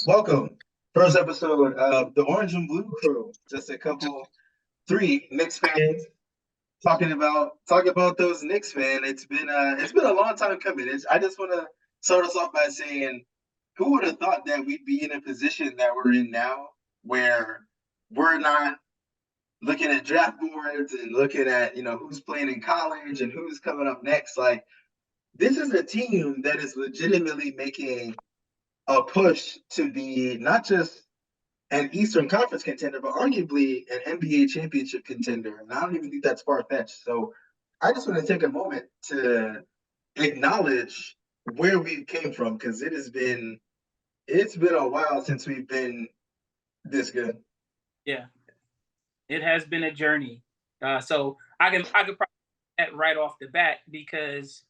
Welcome. First episode of the Orange and Blue Crew. Just three Knicks fans talking about those Knicks, man. It's been a long time coming. I just want to start us off by saying, who would have thought that we'd be in a position that we're in now, where we're not looking at draft boards and looking at who's playing in college and who's coming up next. Like, this is a team that is legitimately making a push to be not just an Eastern Conference contender, but arguably an NBA championship contender. And I don't even think that's far fetched. So I just want to take a moment to acknowledge where we came from, because it's been a while since we've been this good. Yeah, it has been a journey. So I could probably that right off the bat because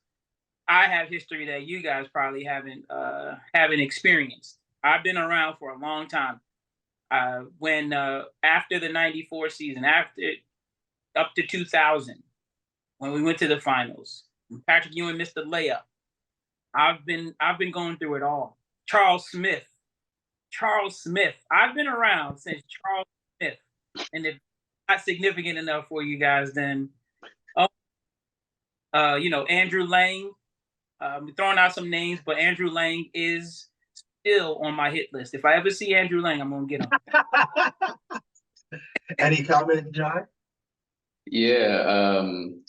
I have history that you guys probably haven't experienced. I've been around for a long time. When after the '94 season, after up to 2000, when we went to the finals, Patrick Ewing missed the layup. I've been going through it all. Charles Smith. I've been around since Charles Smith, and if not significant enough for you guys, then Andrew Lang. Throwing out some names, but Andrew Lang is still on my hit list. If I ever see Andrew Lang, I'm gonna get him. Any comment, John? Yeah,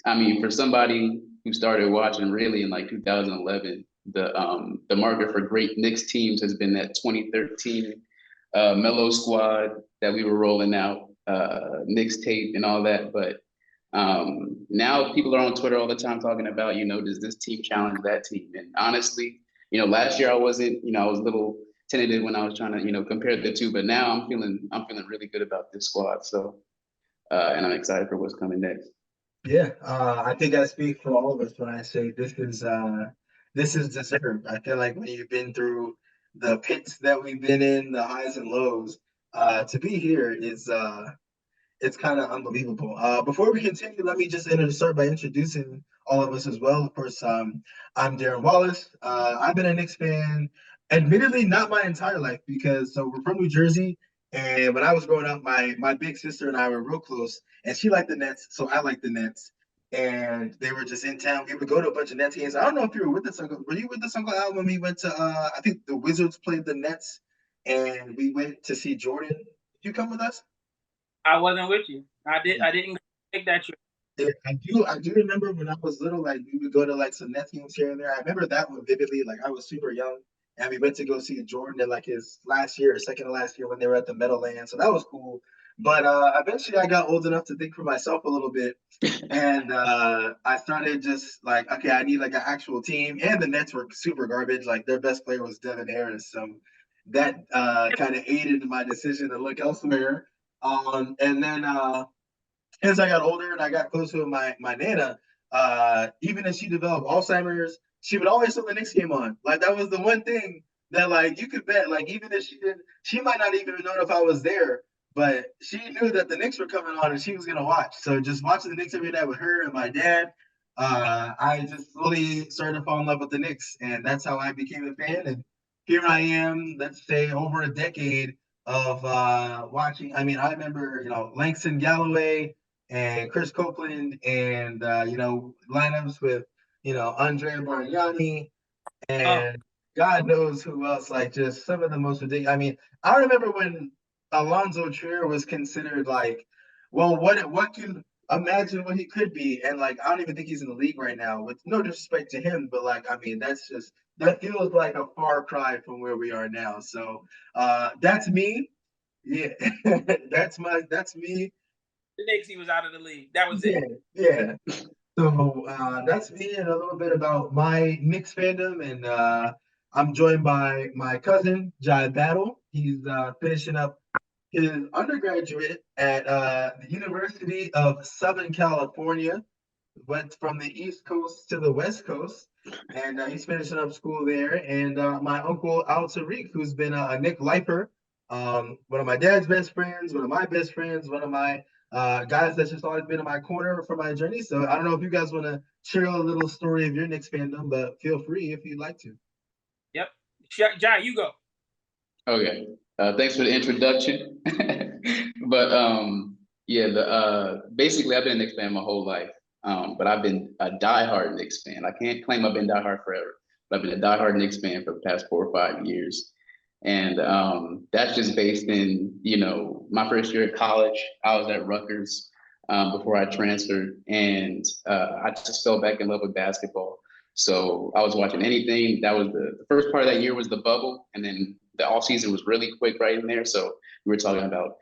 I mean, for somebody who started watching really in like 2011, the marker for great Knicks teams has been that 2013 Mellow squad that we were rolling out, Knicks tape and all that. But now people are on Twitter all the time talking about, does this team challenge that team? And honestly, last year I wasn't, I was a little tentative when I was trying to, compare the two. But now I'm feeling really good about this squad. So. And I'm excited for what's coming next. Yeah, I think I speak for all of us when I say this is deserved. I feel like when you've been through the pits that we've been in, the highs and lows, to be here is it's kind of unbelievable. Before we continue, let me just start by introducing all of us as well. Of course, I'm Darren Wallace. I've been a Knicks fan, admittedly not my entire life, because we're from New Jersey, and when I was growing up, my big sister and I were real close, and she liked the Nets, so I liked the Nets. And they were just in town. We would go to a bunch of Nets games. I don't know if you were with us, Uncle. Were you with us, Uncle Al, when we went to? I think the Wizards played the Nets, and we went to see Jordan. Did you come with us? I wasn't with you. I didn't take that trip. Yeah, I do remember when I was little, like we would go to like some Nets games here and there. I remember that one vividly. Like I was super young, and we went to go see Jordan in like his last year or second to last year when they were at the Meadowlands. So that was cool. But eventually, I got old enough to think for myself a little bit, and I started just like, okay, I need like an actual team. And the Nets were super garbage. Like their best player was Devin Harris, so that kind of aided my decision to look elsewhere. And then as I got older and I got closer to my nana, even as she developed Alzheimer's, she would always throw the Knicks game on. Like that was the one thing that like you could bet. Like even if she didn't, she might not even know if I was there, but she knew that the Knicks were coming on and she was gonna watch. So just watching the Knicks every night with her and my dad, I just slowly started to fall in love with the Knicks, and that's how I became a fan. And here I am, let's say over a decade of watching. I mean, I remember Langston Galloway and Chris Copeland, and lineups with Andre Bargnani Oh, and God knows who else. Like just some of the most ridiculous. I mean, I remember when Alonzo Trier was considered like, well, what can imagine what he could be, and like I don't even think he's in the league right now. With no disrespect to him, but like I mean, that feels like a far cry from where we are now. So that's me. Yeah, that's me. the Knicks, he was out of the league. That was Yeah, it. yeah. So that's me and a little bit about my Knicks fandom. And I'm joined by my cousin, Jai Battle. He's finishing up his undergraduate at the University of Southern California. Went from the East Coast to the West Coast, and he's finishing up school there. And my uncle Al Tariq, who's been a Nick lifer, one of my dad's best friends, one of my best friends, one of my guys that's just always been in my corner for my journey. So I don't know if you guys want to share a little story of your Knicks fandom, but feel free if you'd like to. Yep. Jai, you go. Okay. Thanks for the introduction. But yeah, the basically I've been a Knicks fan my whole life. But I've been a diehard Knicks fan. I can't claim I've been diehard forever, but I've been a diehard Knicks fan for the past 4 or 5 years. And that's just based in, my first year at college, I was at Rutgers before I transferred, and I just fell back in love with basketball. So I was watching anything. That was the first part of that year was the bubble, and then the off season was really quick right in there. So we were talking about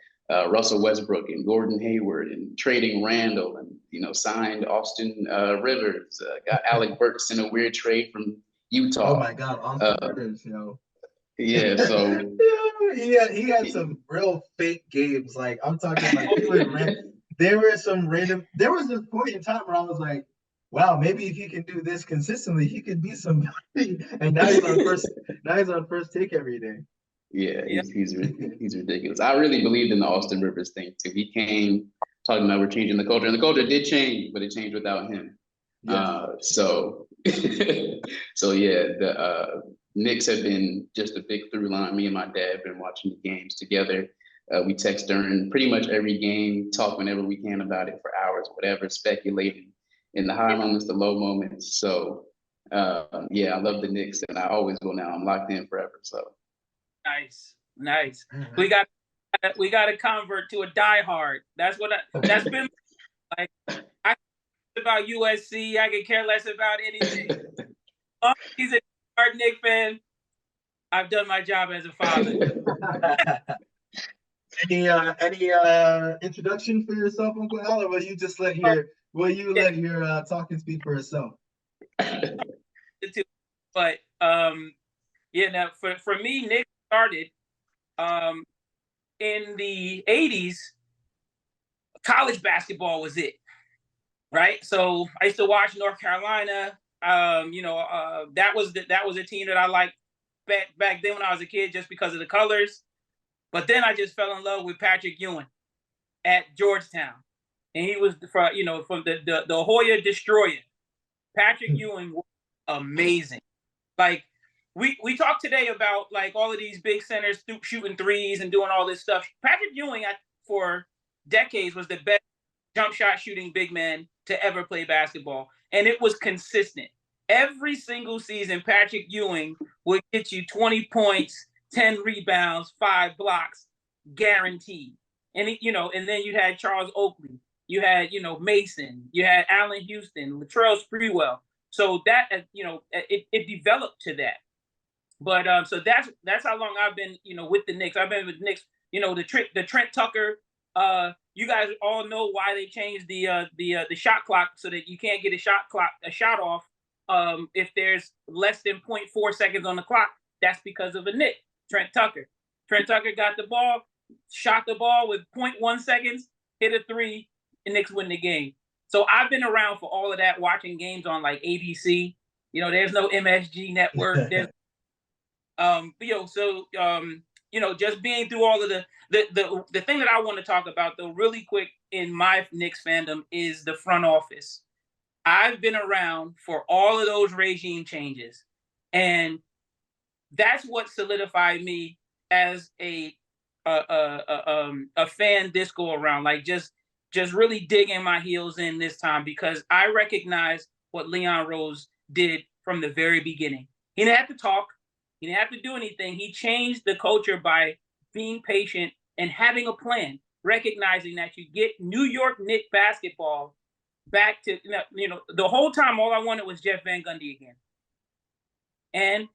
Russell Westbrook and Gordon Hayward and trading Randle and signed Austin Rivers, got Alec Burks in a weird trade from Oh Utah. my God, Austin Uh, Rivers, yeah, so Yeah, he had some real fake games. Like I'm talking like he would there were some random there was this point in time where I was like, wow, maybe if he can do this consistently, he could be somebody. And now he's on first take every day. yeah, Yeah. he's ridiculous. I really believed in the Austin Rivers thing too. He came talking about we're changing the culture, and the culture did change, but it changed without him. Yes. So so yeah, the Knicks have been just a big through line. Me and my dad have been watching the games together. We text during pretty much every game, talk whenever we can about it for hours, whatever, speculating in the high moments, the low moments. So yeah, I love the Knicks, and I always will now. I'm locked in forever. So Nice. We got to convert to a diehard. That's been like I care about USC. I could care less about anything. He's a hard Knicks fan. I've done my job as a father. Any introduction for yourself, Uncle Al, or will you just let your talking speak for itself? But now for me, Knicks started in the 80s. College basketball was it, right? So I used to watch North Carolina. That was a team that I liked back then when I was a kid, just because of the colors. But then I just fell in love with Patrick Ewing at Georgetown, and he was from the Hoya Destroyer. Patrick Ewing was amazing. Like we talked today about like all of these big centers shooting threes and doing all this stuff. Patrick Ewing for decades was the best jump shot shooting big man to ever play basketball, and it was consistent. Every single season, Patrick Ewing would get you 20 points, 10 rebounds, 5 blocks, guaranteed. And and then you had Charles Oakley, you had Mason, you had Allen Houston, Latrell Sprewell. So that it developed to that. But so that's how long I've been with the Knicks. I've been with the Knicks. The Trent Tucker. You guys all know why they changed the shot clock so that you can't get a shot off if there's less than 0.4 seconds on the clock. That's because of a Knick, Trent Tucker. Trent Tucker got the ball, shot the ball with 0.1 seconds, hit a three, and Knicks win the game. So I've been around for all of that, watching games on like ABC. There's no MSG network. There's just being through all of the thing that I want to talk about though really quick in my Knicks fandom is the front office. I've been around for all of those regime changes, and that's what solidified me as a fan this go around. Like just really digging my heels in this time, because I recognize what Leon Rose did from the very beginning. He didn't have to talk. He didn't have to do anything. He changed the culture by being patient and having a plan, recognizing that you get New York Knicks basketball back to, the whole time all I wanted was Jeff Van Gundy again. And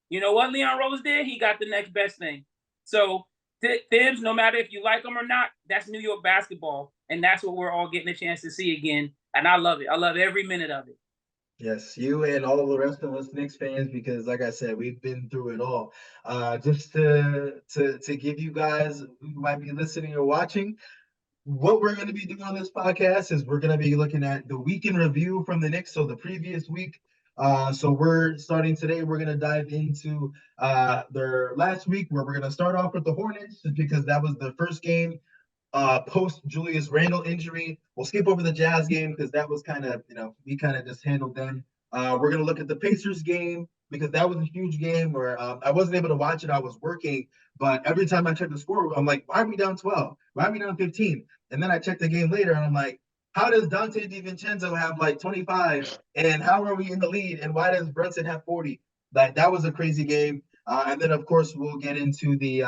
you know what Leon Rose did? He got the next best thing. So Thibs, no matter if you like him or not, that's New York basketball. And that's what we're all getting a chance to see again. And I love it. I love every minute of it. Yes, you and all of the rest of us Knicks fans, because like I said, we've been through it all. Just to give you guys who might be listening or watching, what we're going to be doing on this podcast is we're going to be looking at the week in review from the Knicks, so the previous week. So we're starting today. We're going to dive into their last week, where we're going to start off with the Hornets, because that was the first game post Julius Randle injury. We'll skip over the Jazz game because that was kind of, we kind of just handled them. We're going to look at the Pacers game, because that was a huge game where I wasn't able to watch it. I was working, but every time I checked the score, I'm like, why are we down 12? Why are we down 15? And then I checked the game later and I'm like, how does Dante DiVincenzo have like 25? And how are we in the lead? And why does Brunson have 40? Like that was a crazy game. And then of course we'll get into the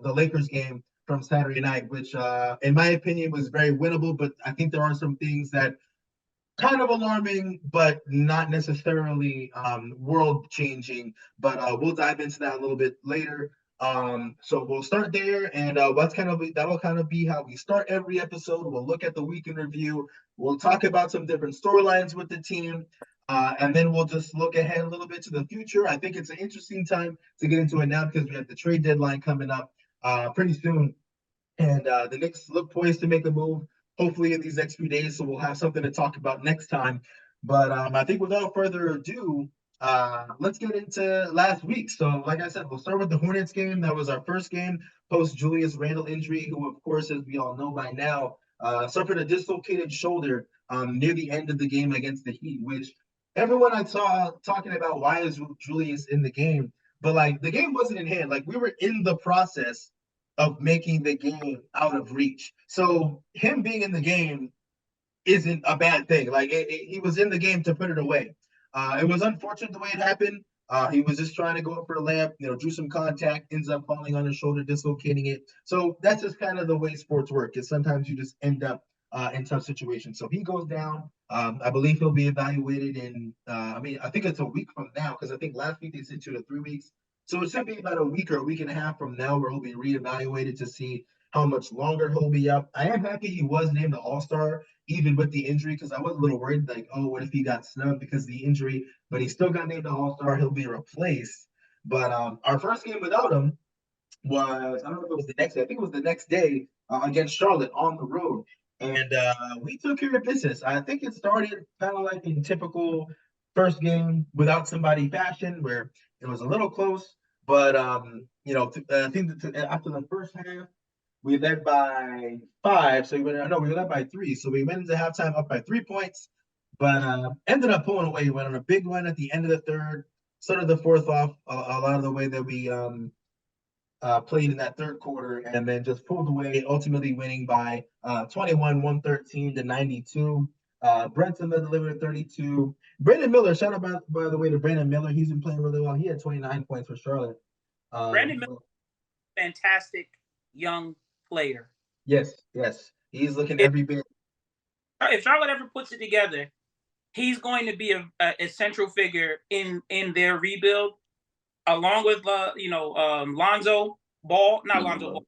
Lakers game from Saturday night, which in my opinion was very winnable. But I think there are some things that kind of alarming, but not necessarily world changing. But we'll dive into that a little bit later. So we'll start there, and that'll kind of be how we start every episode. We'll look at the week in review. We'll talk about some different storylines with the team. And then we'll just look ahead a little bit to the future. I think it's an interesting time to get into it now because we have the trade deadline coming up pretty soon. And the Knicks look poised to make a move, hopefully in these next few days. So we'll have something to talk about next time. But I think without further ado, let's get into last week. So, like I said, we'll start with the Hornets game. That was our first game post Julius Randle injury, who, of course, as we all know by now, suffered a dislocated shoulder near the end of the game against the Heat, which everyone I saw talking about why is Julius in the game, but like the game wasn't in hand. Like we were in the process of making the game out of reach. So him being in the game isn't a bad thing. Like he was in the game to put it away. It was unfortunate the way it happened. He was just trying to go up for a layup, drew some contact, ends up falling on his shoulder, dislocating it. So that's just kind of the way sports work. Is sometimes you just end up in tough situations. So he goes down. I believe he'll be evaluated in. I think it's a week from now because I think last week they said 2 to 3 weeks. So it should be about a week or a week and a half from now where he'll be reevaluated to see how much longer he'll be up. I am happy he was named the All-Star even with the injury, because I was a little worried, like, oh, what if he got snubbed because of the injury? But he still got named the All-Star. He'll be replaced. But our first game without him was, I don't know if it was the next day. I think it was the next day against Charlotte on the road. And we took care of business. I think it started kind of like in typical first game without somebody fashion, where it was a little close. But, I think that after the first half, we led by 5, so we led by 3. So we went into halftime up by 3 points, but ended up pulling away. We went on a big run at the end of the third, started the fourth off a lot of the way that we played in that third quarter, and then just pulled away, ultimately winning by 21, 113 to 92. Brunson delivered 32. Brandon Miller, shout out by the way to Brandon Miller. He's been playing really well. He had 29 points for Charlotte. Brandon Miller, fantastic young player. Yes. He's looking every bit. If Charlotte ever puts it together, he's going to be a central figure in their rebuild, along with Lonzo Ball, not Lonzo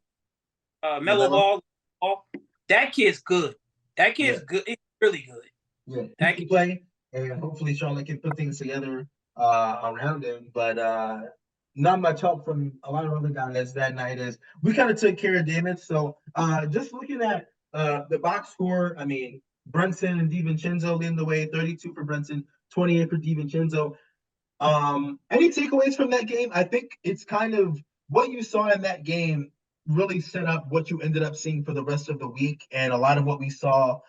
Ball, Melo Ball. That kid's good. That kid's good. He's really good. Yeah, that can play, and hopefully Charlotte can put things together around him. But not much help from a lot of other guys that night as we kind of took care of damage. So just looking at the box score, I mean, Brunson and DiVincenzo leading the way, 32 for Brunson, 28 for DiVincenzo. Any takeaways from that game? I think it's kind of what you saw in that game really set up what you ended up seeing for the rest of the week, and a lot of what we saw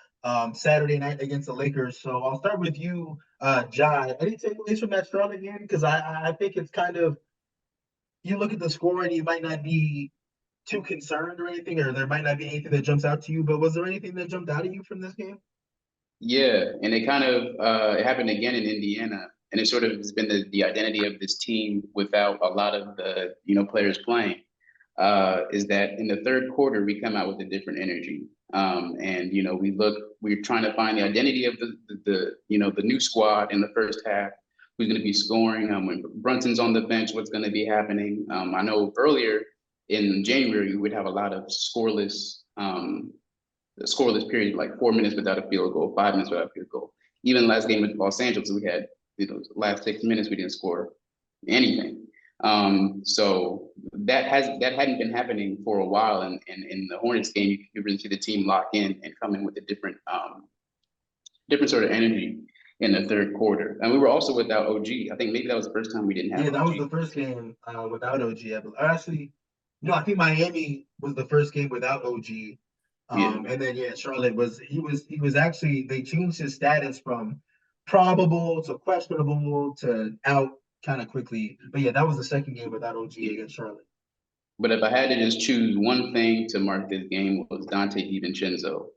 Saturday night against the Lakers. So I'll start with you, Jai. Any takeaways from that Charlotte game? Because I think it's kind of, you look at the score and you might not be too concerned or anything, or there might not be anything that jumps out to you, but was there anything that jumped out at you from this game? Yeah, and it kind of it happened again in Indiana, and it sort of has been the identity of this team without a lot of the players playing. Is that in the third quarter we come out with a different energy, and we're trying to find the identity of the new squad in the first half. Who's going to be scoring? When Brunson's on the bench, what's going to be happening? I know earlier in January we would have a lot of scoreless period, like 4 minutes without a field goal, 5 minutes without a field goal. Even last game with Los Angeles, we had last 6 minutes we didn't score anything. So that hadn't been happening for a while, and in the Hornets game, you really see the team lock in and come in with a different sort of energy in the third quarter. And we were also without OG. I think maybe that was the first time we didn't have. Yeah, that was the first game without OG. Actually, no, I think Miami was the first game without OG. And then Charlotte was actually, they changed his status from probable to questionable to out kind of quickly. But yeah, that was the second game without OG against Charlotte. But if I had to just choose one thing to mark this game was Dante DiVincenzo,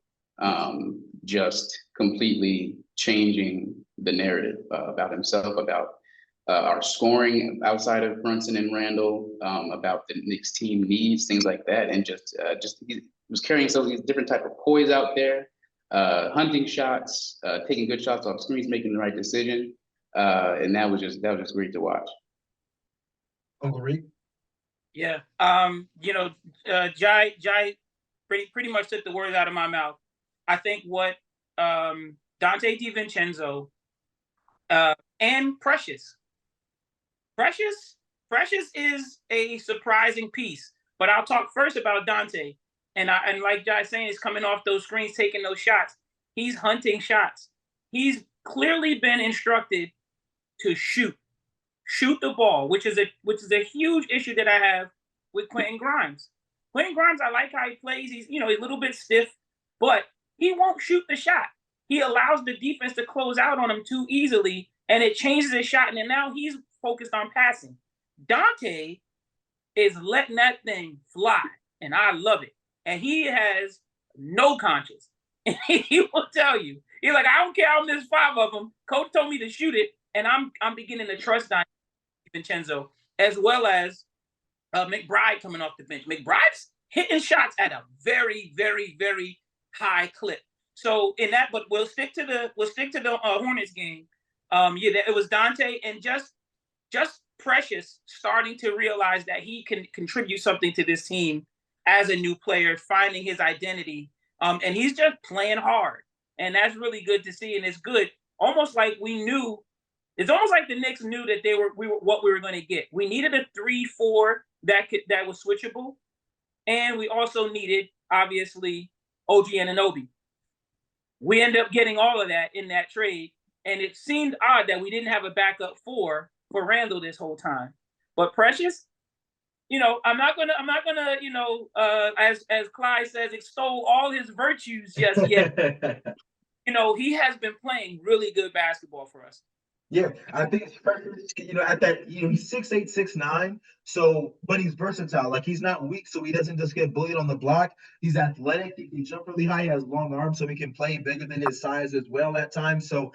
just completely changing the narrative about himself, about our scoring outside of Brunson and Randle, about the Knicks team needs, things like that, and just he was carrying some of these different type of poise out there, hunting shots, taking good shots off screens, making the right decision, and that was just great to watch. Uncle Reed? Yeah. Jai pretty much took the words out of my mouth. I think what Dante DiVincenzo and Precious is a surprising piece. But I'll talk first about Dante. And like Jai saying, is coming off those screens, taking those shots. He's hunting shots. He's clearly been instructed to shoot the ball, which is a huge issue that I have with Quentin Grimes. Quentin Grimes, I like how he plays. He's a little bit stiff, but he won't shoot the shot. He allows the defense to close out on him too easily, and it changes his shot. And then now he's focused on passing. Dante is letting that thing fly, and I love it. And he has no conscience. And he will tell you, he's like, I don't care, I'll miss 5 of them. Coach told me to shoot it, and I'm beginning to trust Vincenzo, as well as McBride coming off the bench. McBride's hitting shots at a very, very, very high clip. So in that, but we'll stick to the Hornets game. It was Dante and just Precious starting to realize that he can contribute something to this team as a new player, finding his identity. And he's just playing hard, and that's really good to see. And it's good, almost like we knew. It's almost like the Knicks knew that we were what we were going to get. We needed a 3-4 that was switchable, and we also needed, obviously, OG Anunoby. We ended up getting all of that in that trade, and it seemed odd that we didn't have a backup for Randle this whole time. But Precious, I'm not gonna, as Clyde says, extol all his virtues just yet. He has been playing really good basketball for us. Yeah, I think at that, he's 6'8", 6'9", so, but he's versatile. Like, he's not weak, so he doesn't just get bullied on the block. He's athletic. He can jump really high. He has long arms, so he can play bigger than his size as well at times. So,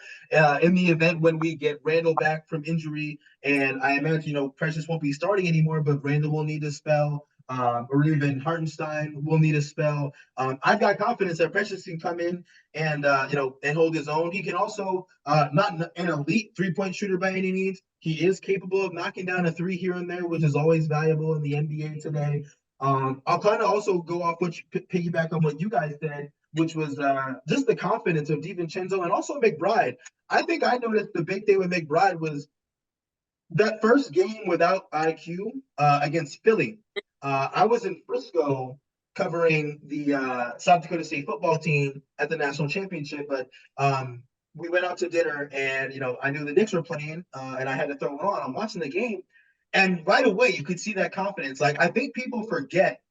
in the event when we get Randle back from injury, and I imagine, Precious won't be starting anymore, but Randle will need a spell. Or even Hartenstein will need a spell. I've got confidence that Precious can come in and and hold his own. He can also not an elite 3-point shooter by any means. He is capable of knocking down a 3 here and there, which is always valuable in the NBA today. I'll kind of also go off piggyback on what you guys said, which was just the confidence of DiVincenzo and also McBride. I think I noticed the big thing with McBride was that first game without IQ against Philly. I was in Frisco covering the South Dakota State football team at the national championship, but we went out to dinner, and I knew the Knicks were playing, and I had to throw it on. I'm watching the game, and right away you could see that confidence. Like, I think people forget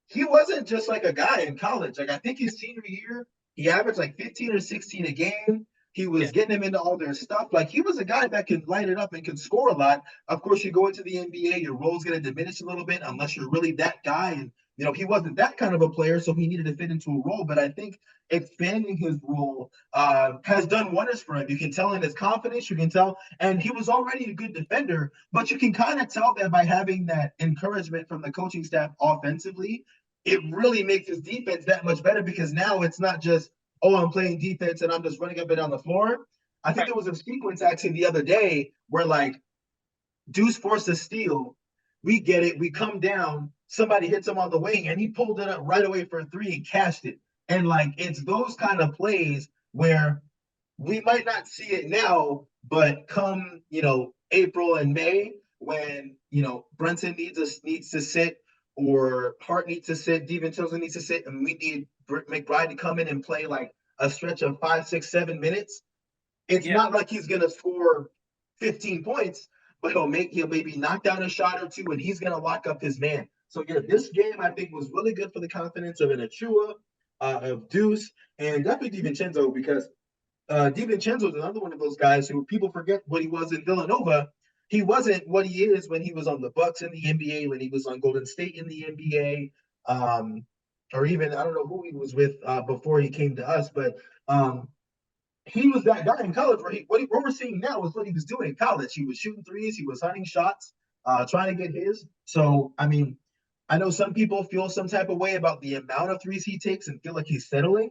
he wasn't just like a guy in college. Like, I think his senior year he averaged like 15 or 16 a game. He was getting him into all their stuff. Like, he was a guy that could light it up and could score a lot. Of course, you go into the NBA, your role's going to diminish a little bit unless you're really that guy. And, he wasn't that kind of a player, so he needed to fit into a role. But I think expanding his role has done wonders for him. You can tell in his confidence. You can tell. And he was already a good defender. But you can kind of tell that by having that encouragement from the coaching staff offensively, it really makes his defense that much better, because now it's not just, oh, I'm playing defense and I'm just running up and down the floor. I think there was a sequence actually the other day where, like, Deuce forced a steal. We get it. We come down. Somebody hits him on the wing, and he pulled it up right away for a 3 and cashed it. And, like, it's those kind of plays where we might not see it now, but come, April and May, when, Brunson needs to sit, or Hart needs to sit, DiVincenzo needs to sit, and we need McBride to come in and play like a stretch of 5, 6, 7 minutes. It's not like he's gonna score 15 points, but he'll maybe knock down a shot or two, and he's gonna lock up his man. So yeah, this game I think was really good for the confidence of an Achua, of Deuce, and definitely DiVincenzo, because DiVincenzo is another one of those guys who people forget what he was in Villanova. he wasn't what he is when he was on the Bucks in the NBA, when he was on Golden State in the NBA, or even I don't know who he was with before he came to us, but he was that guy in college where what we're seeing now is what he was doing in college. He was shooting threes, he was hunting shots, trying to get his. So I mean, I know some people feel some type of way about the amount of threes he takes and feel like he's settling.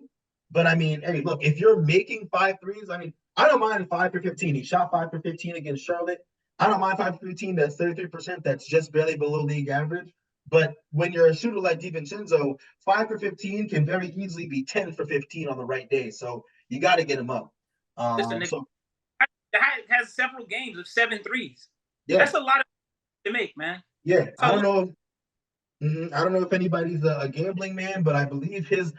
But I mean, hey, look, if you're making 5 threes, I mean, I don't mind 5 for 15. He shot 5 for 15 against Charlotte. I don't mind 5 for 15. That's 33%. That's just barely below league average. But when you're a shooter like DiVincenzo, 5 for 15 can very easily be 10 for 15 on the right day. So you got to get him up. Listen, So has several games of 7 threes. yeah, That's a lot of to make, man. yeah. So I don't know. I don't know if anybody's a gambling man, but I believe his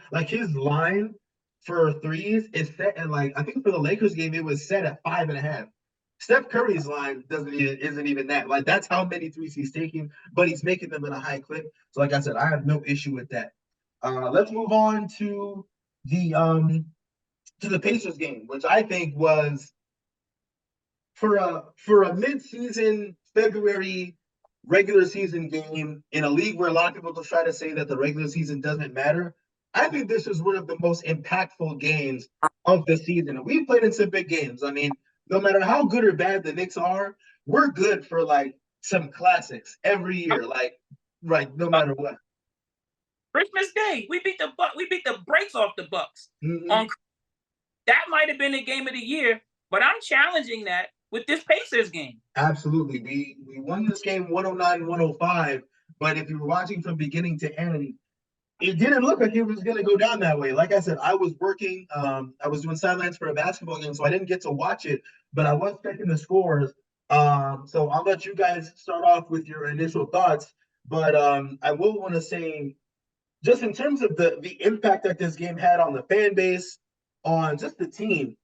line for threes is set at like I think for the Lakers game it was set at 5.5. Steph Curry's line isn't even that. Like that's how many threes he's taking, but he's making them at a high clip. So like I said, I have no issue with that. Let's move on to the Pacers game, which I think was for a mid-season February regular season game in a league where a lot of people just try to say that the regular season doesn't matter. I think this is one of the most impactful games of the season. And we've played in some big games. I mean, no matter how good or bad the Knicks are, we're good for like some classics every year. Like, right, no matter what. Christmas Day, we beat the brakes off the Bucks. Mm-hmm. That might have been the game of the year, but I'm challenging that with this Pacers game. Absolutely. We won this game 109-105, but if you were watching from beginning to end, it didn't look like it was going to go down that way. Like I said, I was working, I was doing sidelines for a basketball game, so I didn't get to watch it, but I was checking the scores. So I'll let you guys start off with your initial thoughts, but I will want to say just in terms of the impact that this game had on the fan base, on just the team.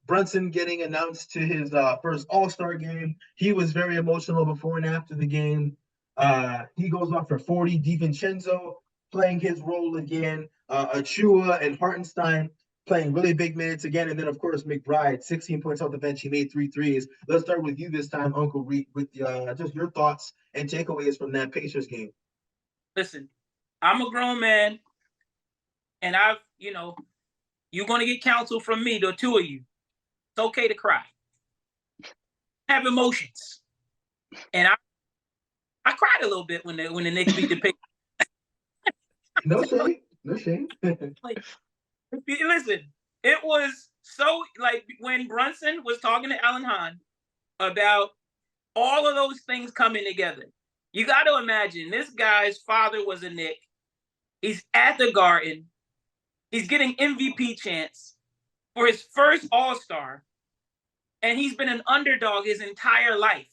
Brunson getting announced to his first All-Star game. He was very emotional before and after the game. He goes off for 40. DiVincenzo playing his role again. Achua and Hartenstein playing really big minutes again. And then, of course, McBride, 16 points off the bench. He made 3 threes. Let's start with you this time, Uncle Reek, with just your thoughts and takeaways from that Pacers game. Listen, I'm a grown man, and you're going to get counsel from me, the two of you. It's okay to cry. Have emotions. And I cried a little bit when the Knicks beat the Pacers. No shame. No shame. Listen, it was so like when Brunson was talking to Alan Hahn about all of those things coming together. You got to imagine this guy's father was a Knick. He's at the Garden. He's getting MVP chance for his first All-Star. And he's been an underdog his entire life.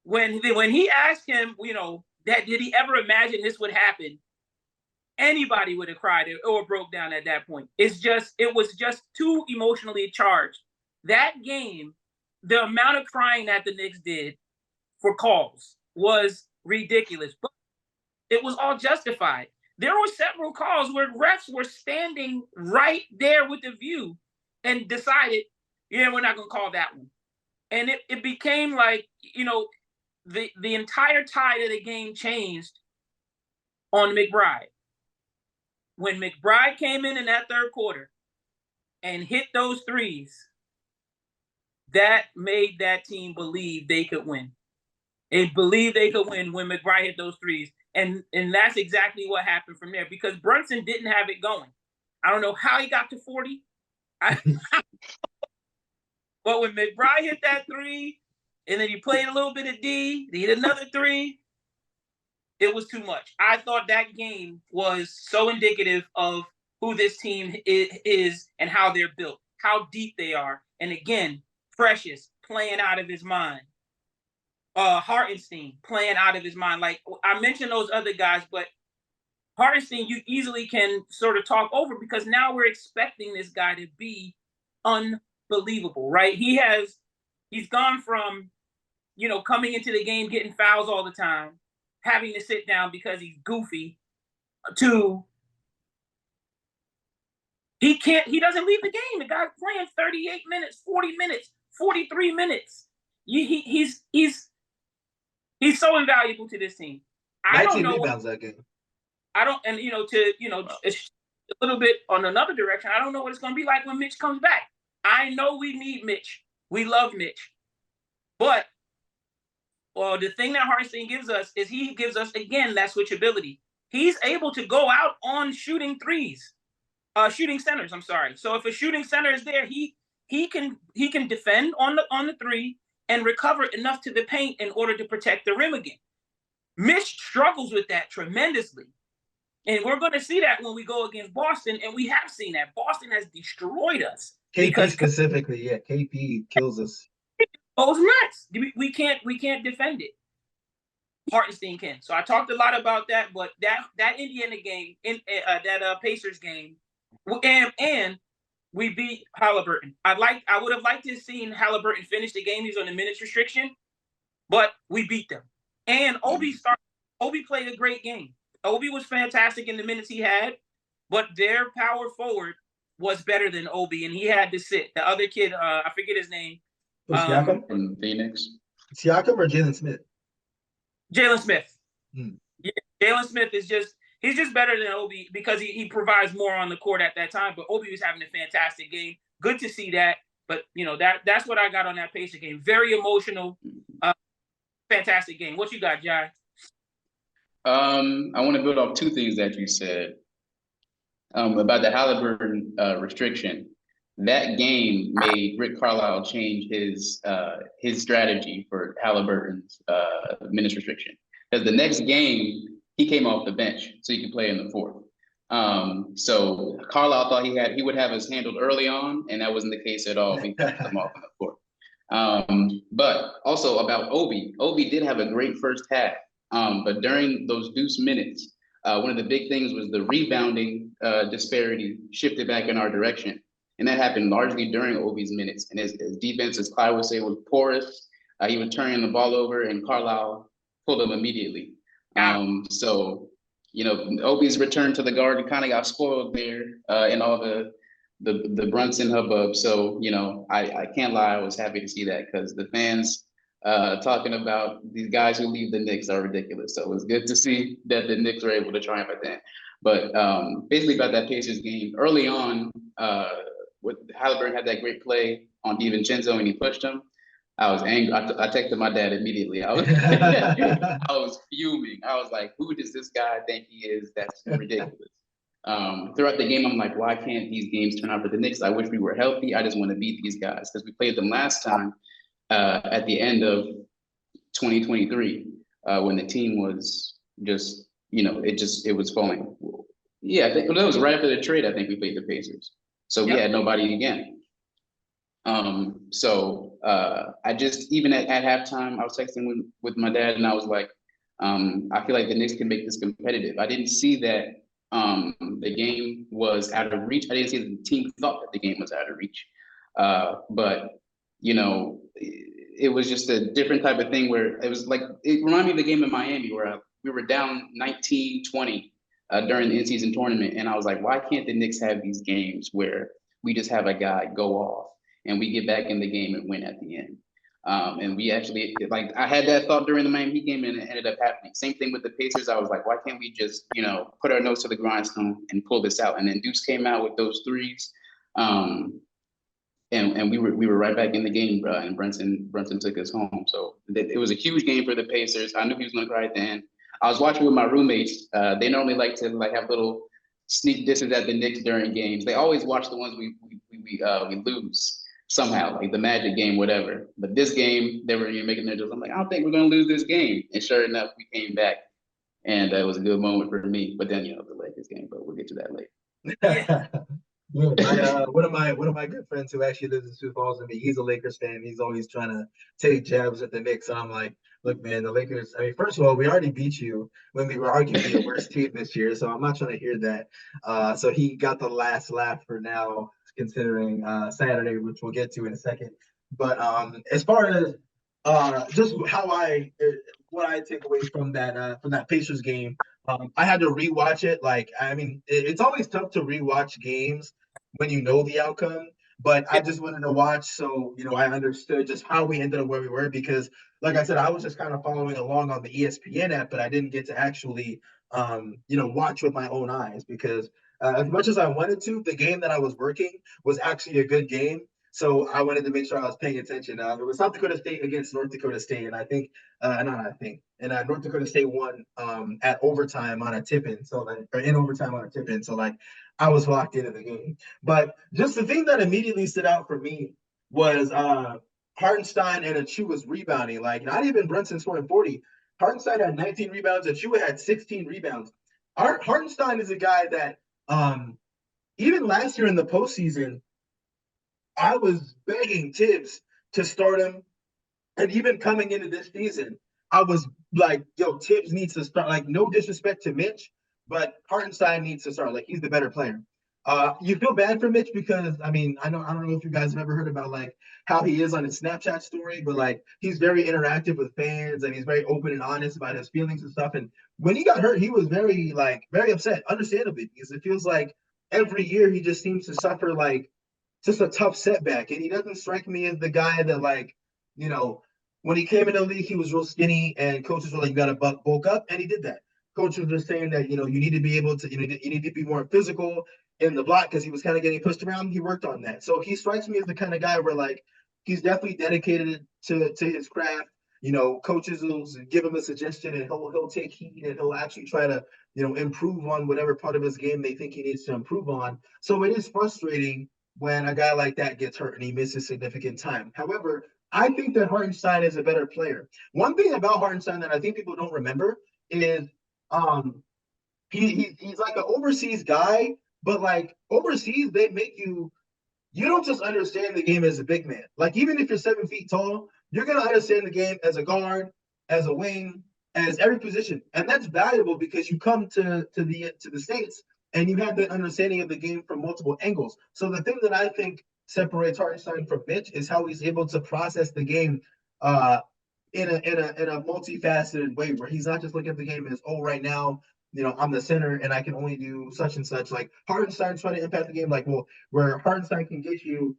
When he asked him, that did he ever imagine this would happen? Anybody would have cried or broke down at that point. It was just too emotionally charged. That game, the amount of crying that the Knicks did for calls was ridiculous. But it was all justified. There were several calls where refs were standing right there with the view and decided, we're not going to call that one. And it became like, the entire tide of the game changed on McBride. When McBride came in that third quarter and hit those threes, that made that team believe they could win. They believed they could win when McBride hit those threes. And that's exactly what happened from there because Brunson didn't have it going. I don't know how he got to 40. But when McBride hit that three, and then he played a little bit of D, he hit another three, it was too much. I thought that game was so indicative of who this team is and how they're built, how deep they are. And again, Precious playing out of his mind. Hartenstein playing out of his mind. Like I mentioned those other guys, but Hartenstein you easily can sort of talk over because now we're expecting this guy to be unbelievable, right? He's gone from, coming into the game, getting fouls all the time, having to sit down because he's goofy, to he doesn't leave the game. The guy's playing 38 minutes, 40 minutes, 43 minutes. he's so invaluable to this team. I don't 19 know. rebounds that game. I don't, and a little bit on another direction. I don't know what it's going to be like when Mitch comes back. I know we need Mitch. We love Mitch, but the thing that Hartenstein gives us is he gives us again that switchability. He's able to go out on shooting centers. I'm sorry. So if a shooting center is there, he can defend on the three and recover enough to the paint in order to protect the rim again. Mitch struggles with that tremendously. And we're going to see that when we go against Boston, and we have seen that. Boston has destroyed us. KP specifically, yeah, KP kills us. Goes nuts. We can't defend it. Hartenstein can. So I talked a lot about that, but that Indiana game, that Pacers game, and we beat Halliburton. I would have liked to have seen Halliburton finish the game. He's on the minutes restriction, but we beat them. And Obi played a great game. Obi was fantastic in the minutes he had, but their power forward was better than Obi, and he had to sit. The other kid, I forget his name. Siakam? From Phoenix. Siakam or Jalen Smith? Jalen Smith. Yeah, Jalen Smith he's just better than Obi because he provides more on the court at that time. But Obi was having a fantastic game. Good to see that. But that's what I got on that Pacer game. Very emotional, fantastic game. What you got, Jai? I want to build off two things that you said about the Halliburton restriction. That game made Rick Carlisle change his strategy for Halliburton's minutes restriction. Because the next game he came off the bench so he could play in the fourth. So Carlisle thought he would have us handled early on, and that wasn't the case at all. He kept them off in the fourth. But also about Obi. Obi did have a great first half. But during those deuce minutes, one of the big things was the rebounding disparity shifted back in our direction. And that happened largely during Obi's minutes. And his defense, as Clyde would say, was porous. He was turning the ball over, and Carlisle pulled him immediately. So, Obi's return to the Garden kind of got spoiled there in all the Brunson hubbub. So, I can't lie, I was happy to see that because the fans talking about these guys who leave the Knicks are ridiculous. So it was good to see that the Knicks were able to triumph at that. But basically about that Pacers game, early on, Halliburton had that great play on DiVincenzo and he pushed him. I was angry. I texted my dad immediately. I was fuming. I was like, who does this guy think he is? That's ridiculous. Throughout the game, I'm like, why can't these games turn out for the Knicks? I wish we were healthy. I just want to beat these guys because we played them last time at the end of 2023 when the team was just, it was falling. Yeah, that was right after the trade. I think we played the Pacers. So we had nobody again. So I just, even at halftime, I was texting with my dad and I was like, I feel like the Knicks can make this competitive. I didn't see that the game was out of reach. I didn't see that the team thought that the game was out of reach. But, it was just a different type of thing where it was like, it reminded me of the game in Miami where we were down 19-20 during the in-season tournament. And I was like, why can't the Knicks have these games where we just have a guy go off and we get back in the game and win at the end? And we actually, I had that thought during the Miami game and it ended up happening. Same thing with the Pacers. I was like, why can't we just, put our nose to the grindstone and pull this out? And then Deuce came out with those threes. And we were right back in the game, and Brunson took us home. So it was a huge game for the Pacers. I knew he was going to cry at the end. I was watching with my roommates. They normally like to have little sneak disses at the Knicks during games. They always watch the ones we lose somehow, like the Magic game, whatever. But this game, they were making their jokes. I'm like, I don't think we're going to lose this game. And sure enough, we came back, and it was a good moment for me. But then the Lakers game. But we'll get to that later. Yeah, one of my good friends who actually lives in Sioux Falls with me, he's a Lakers fan. He's always trying to take jabs at the Knicks. And I'm like, look, man, the Lakers, I mean, first of all, we already beat you when we were arguably the worst team this year. So I'm not trying to hear that. So he got the last laugh for now, considering Saturday, which we'll get to in a second. But as far as just what I take away from that Pacers game, I had to rewatch it. Like, I mean, it's always tough to rewatch games when you know the outcome. but I just wanted to watch so I understood just how we ended up where we were because, like I said, I was just kind of following along on the ESPN app, but I didn't get to actually watch with my own eyes because as much as I wanted to, the game that I was working was actually a good game. So I wanted to make sure I was paying attention. It was South Dakota State against North Dakota State, and I think, and North Dakota State won at overtime on a tip-in, so or in overtime on a tip-in. So like, I was locked into the game. But just the thing that immediately stood out for me was Hartenstein and Achua's rebounding. Like, not even Brunson scoring 40. Hartenstein had 19 rebounds. Achua had 16 rebounds. Hartenstein is a guy that even last year in the postseason, I was begging Tibbs to start him. And even coming into this season, I was like, yo, Tibbs needs to start. Like, no disrespect to Mitch, but Hartenstein needs to start. Like, he's the better player. You feel bad for Mitch because I mean, I don't know if you guys have ever heard about like how he is on his Snapchat story, but like he's very interactive with fans and he's very open and honest about his feelings and stuff. And when he got hurt, he was very upset, understandably, because it feels like every year he just seems to suffer like just a tough setback. And he doesn't strike me as the guy that like, you know, when he came in the league, he was real skinny, and coaches were like, "You got to bulk up," and he did that. Coaches were saying that you need to be able to you need to be more physical in the block because he was kind of getting pushed around. He worked on that, so he strikes me as the kind of guy where like he's definitely dedicated to his craft. Coaches will give him a suggestion, and he'll take heed, and he'll actually try to improve on whatever part of his game they think he needs to improve on. So it is frustrating when a guy like that gets hurt and he misses significant time. However, I think that Hartenstein is a better player. One thing about Hartenstein that I think people don't remember is he's like an overseas guy, but like overseas they make you don't just understand the game as a big man. Like even if you're 7 feet tall, you're gonna understand the game as a guard, as a wing, as every position, and that's valuable because you come to the states and you have that understanding of the game from multiple angles. So the thing that I think separates Hartenstein from Mitch is how he's able to process the game uh, in a multifaceted way, where he's not just looking at the game as, oh, right now, I'm the center and I can only do such and such. Like Hartenstein's trying to impact the game, like, well, where Hartenstein can get you,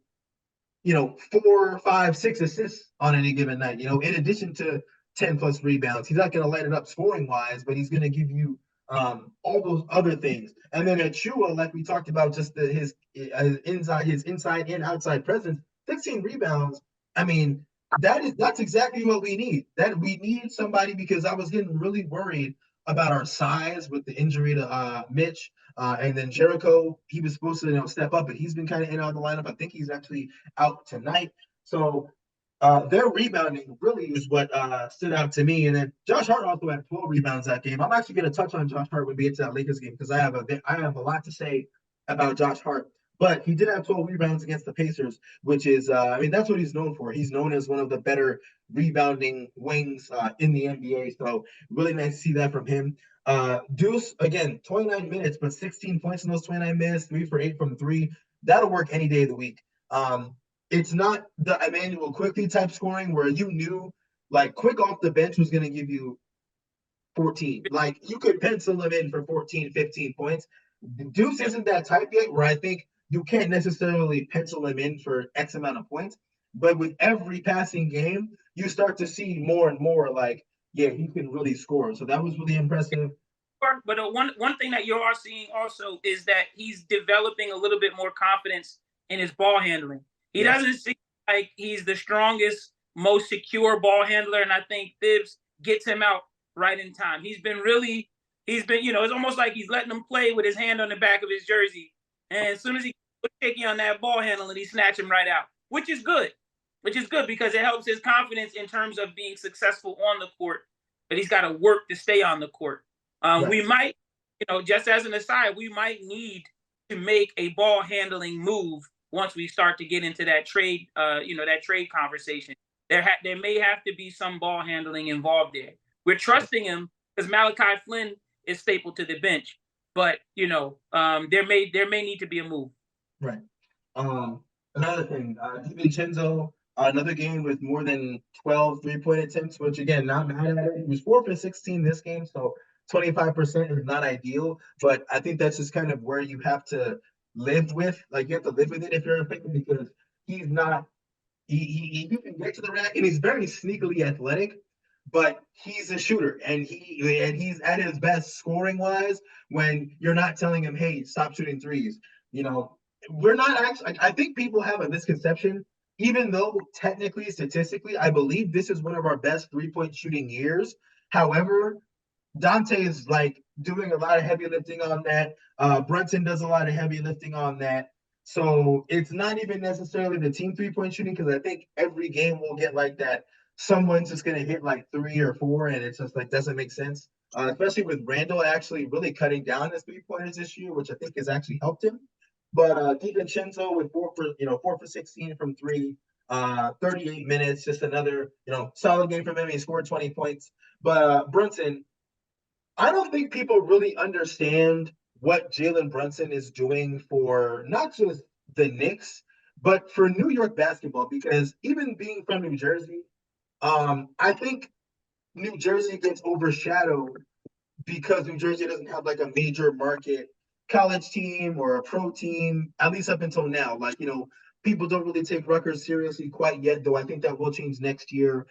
4, 5, 6 assists on any given night, in addition to 10 plus rebounds. He's not going to light it up scoring wise, but he's going to give you all those other things. And then at Chua, like we talked about, just his inside and outside presence, 16 rebounds. I mean, that's exactly what we need. That we need somebody, because I was getting really worried about our size with the injury to Mitch. And then Jericho, he was supposed to step up, but he's been kind of in and out of the lineup. I think he's actually out tonight. So their rebounding really is what stood out to me. And then Josh Hart also had 12 rebounds that game. I'm actually going to touch on Josh Hart when we get to that Lakers game because I have a lot to say about Josh Hart. But he did have 12 rebounds against the Pacers, which is, that's what he's known for. He's known as one of the better rebounding wings in the NBA. So really nice to see that from him. Deuce, again, 29 minutes, but 16 points in those 29 minutes, 3 for 8 from 3. That'll work any day of the week. It's not the Emmanuel Quickly type scoring where you knew like Quick off the bench was going to give you 14. Like you could pencil him in for 14, 15 points. Deuce isn't that type yet where I think you can't necessarily pencil him in for X amount of points. But with every passing game, you start to see more and more like, yeah, he can really score. So that was really impressive. But one thing that you are seeing also is that he's developing a little bit more confidence in his ball handling. He doesn't seem like he's the strongest, most secure ball handler, and I think Thibs gets him out right in time. He's been, it's almost like he's letting him play with his hand on the back of his jersey, and as soon as he puts shaky on that ball handling, he snatch him right out, which is good because it helps his confidence in terms of being successful on the court, but he's got to work to stay on the court. Right. We might, just as an aside, we might need to make a ball handling move once we start to get into that trade, that trade conversation. There may have to be some ball handling involved there. We're trusting him because Malachi Flynn is stapled to the bench, but there may need to be a move. Right. Another thing, DiVincenzo, another game with more than 12 3-point attempts, which again, not mad at it. He was 4 for 16 this game, so 25% is not ideal, but I think that's just kind of where you have to live with. Like you have to live with it if you're a fan because he's not. He can get to the rack and he's very sneakily athletic, but he's a shooter and he's at his best scoring wise when you're not telling him, hey, stop shooting threes. You know, we're not actually. I think people have a misconception. Even though technically, statistically, I believe this is one of our best 3-point shooting years. However, Dante is like doing a lot of heavy lifting on that. Brunson does a lot of heavy lifting on that. So it's not even necessarily the team 3-point shooting because I think every game will get like that. Someone's just gonna hit like 3 or 4, and it's just like doesn't make sense. Especially with Randle actually really cutting down his 3-pointers this year, which I think has actually helped him. But DiVincenzo with 4 for 16 from three, 38 minutes, just another solid game from him. He scored 20 points. But Brunson, I don't think people really understand what Jalen Brunson is doing for not just the Knicks, but for New York basketball. Because even being from New Jersey, I think New Jersey gets overshadowed because New Jersey doesn't have like a major market college team or a pro team, at least up until now. Like, people don't really take Rutgers seriously quite yet, though I think that will change next year.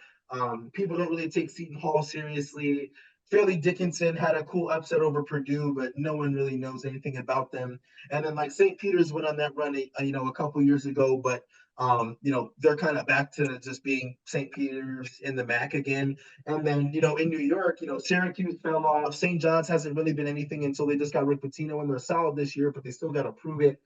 People don't really take Seton Hall seriously. Fairleigh Dickinson had a cool upset over Purdue, but no one really knows anything about them. And then like St. Peter's went on that run, a couple years ago, but they're kind of back to just being St. Peter's in the MAC again. And then, in New York, Syracuse fell off. St. John's hasn't really been anything until they just got Rick Pitino, and they're solid this year, but they still got to prove it.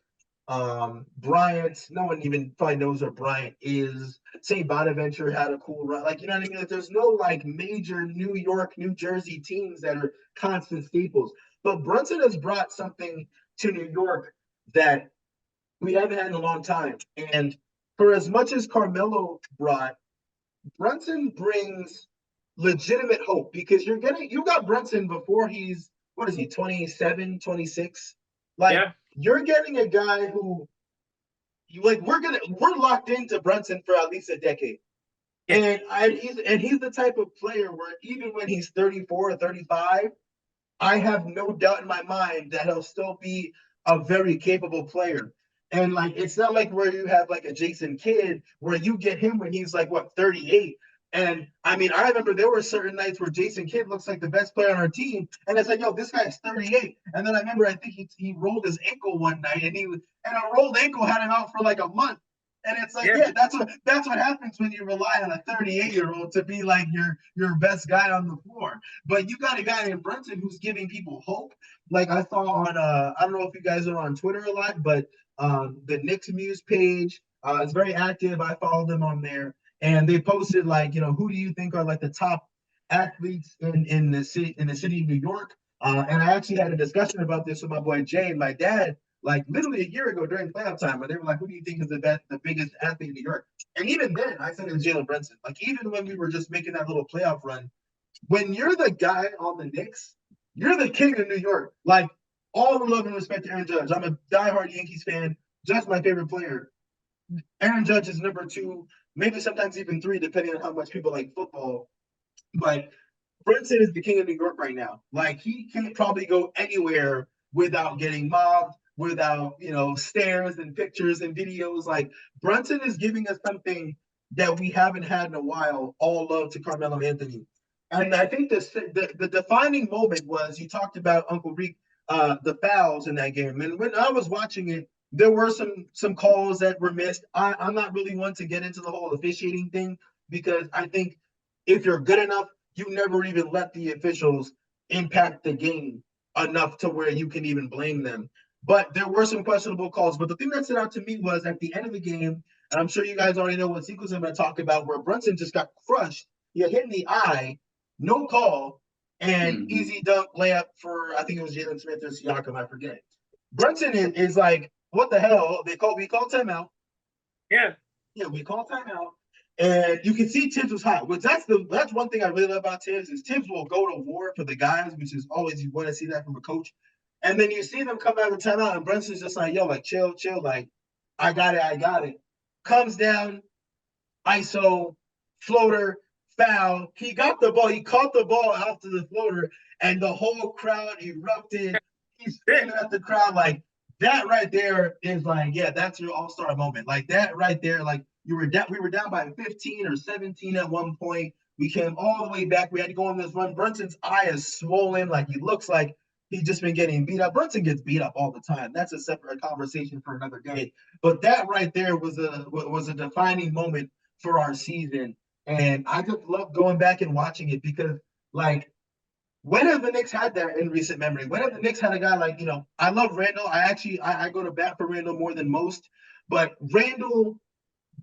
Bryant, no one even probably knows where Bryant is. St. Bonaventure had a cool run. Like, you know what I mean? Like, there's no like major New York, New Jersey teams that are constant staples. But Brunson has brought something to New York that we haven't had in a long time. And for as much as Carmelo brought, Brunson brings legitimate hope because you got Brunson before he's what is he 27, 26? Like Yeah. you're getting a guy who you like we're locked into Brunson for at least a decade. Yeah. And he's the type of player where even when he's 34 or 35, I have no doubt in my mind that he'll still be a very capable player. And like it's not like where you have like a Jason Kidd where you get him when he's like 38. And I mean, I remember there were certain nights where Jason Kidd looks like the best player on our team, and it's like, yo, this guy's 38. And then I remember I think he rolled his ankle one night, and a rolled ankle had him out for like a month. And it's like, yeah, that's what happens when you rely on a 38-year-old to be like your best guy on the floor. But you got a guy named Brunson who's giving people hope. Like I saw on I don't know if you guys are on Twitter a lot, but the Knicks Muse page is very active. I follow them on there, and they posted like, who do you think are like the top athletes in the city of New York? And I actually had a discussion about this with my boy Jay and my dad, like literally a year ago during playoff time, where they were like, "Who do you think is the biggest athlete in New York?" And even then, I said it was Jalen Brunson. Like even when we were just making that little playoff run, when you're the guy on the Knicks, you're the king of New York. Like all the love and respect to Aaron Judge. I'm a diehard Yankees fan. Just my favorite player. Aaron Judge is number 2, maybe sometimes even 3, depending on how much people like football. But Brunson is the king of New York right now. Like he can't probably go anywhere without getting mobbed, without stares and pictures and videos. Like Brunson is giving us something that we haven't had in a while. All love to Carmelo Anthony. And I think the defining moment was you talked about Uncle Reek, the fouls in that game. And when I was watching it, there were some calls that were missed. I'm not really one to get into the whole officiating thing because I think if you're good enough, you never even let the officials impact the game enough to where you can even blame them. But there were some questionable calls. But the thing that stood out to me was at the end of the game, and I'm sure you guys already know what sequence I'm going to talk about, where Brunson just got crushed. He had hit in the eye, no call, and easy dunk layup for, I think it was Jalen Smith or Siakam, I forget. Brunson is like, what the hell? We call timeout. Yeah. Yeah, we call timeout. And you can see Tibbs was hot. Which that's one thing I really love about Tibbs is Tibbs will go to war for the guys, which is always you want to see that from a coach. And then you see them come out of timeout, and Brunson's just like, yo, like chill, like I got it. Comes down, ISO, floater, foul. He got the ball. He caught the ball after the floater, and the whole crowd erupted. He's screaming at the crowd like, that right there is like, yeah, that's your all-star moment. Like that right there, like we were down by 15 or 17 at one point. We came all the way back. We had to go on this run. Brunson's eye is swollen, like he looks like he's just been getting beat up. Brunson gets beat up all the time. That's a separate conversation for another day. But that right there was a defining moment for our season. And I just love going back and watching it because like when have the Knicks had that in recent memory? When have the Knicks had a guy like, I love Randle. I go to bat for Randle more than most, but Randle,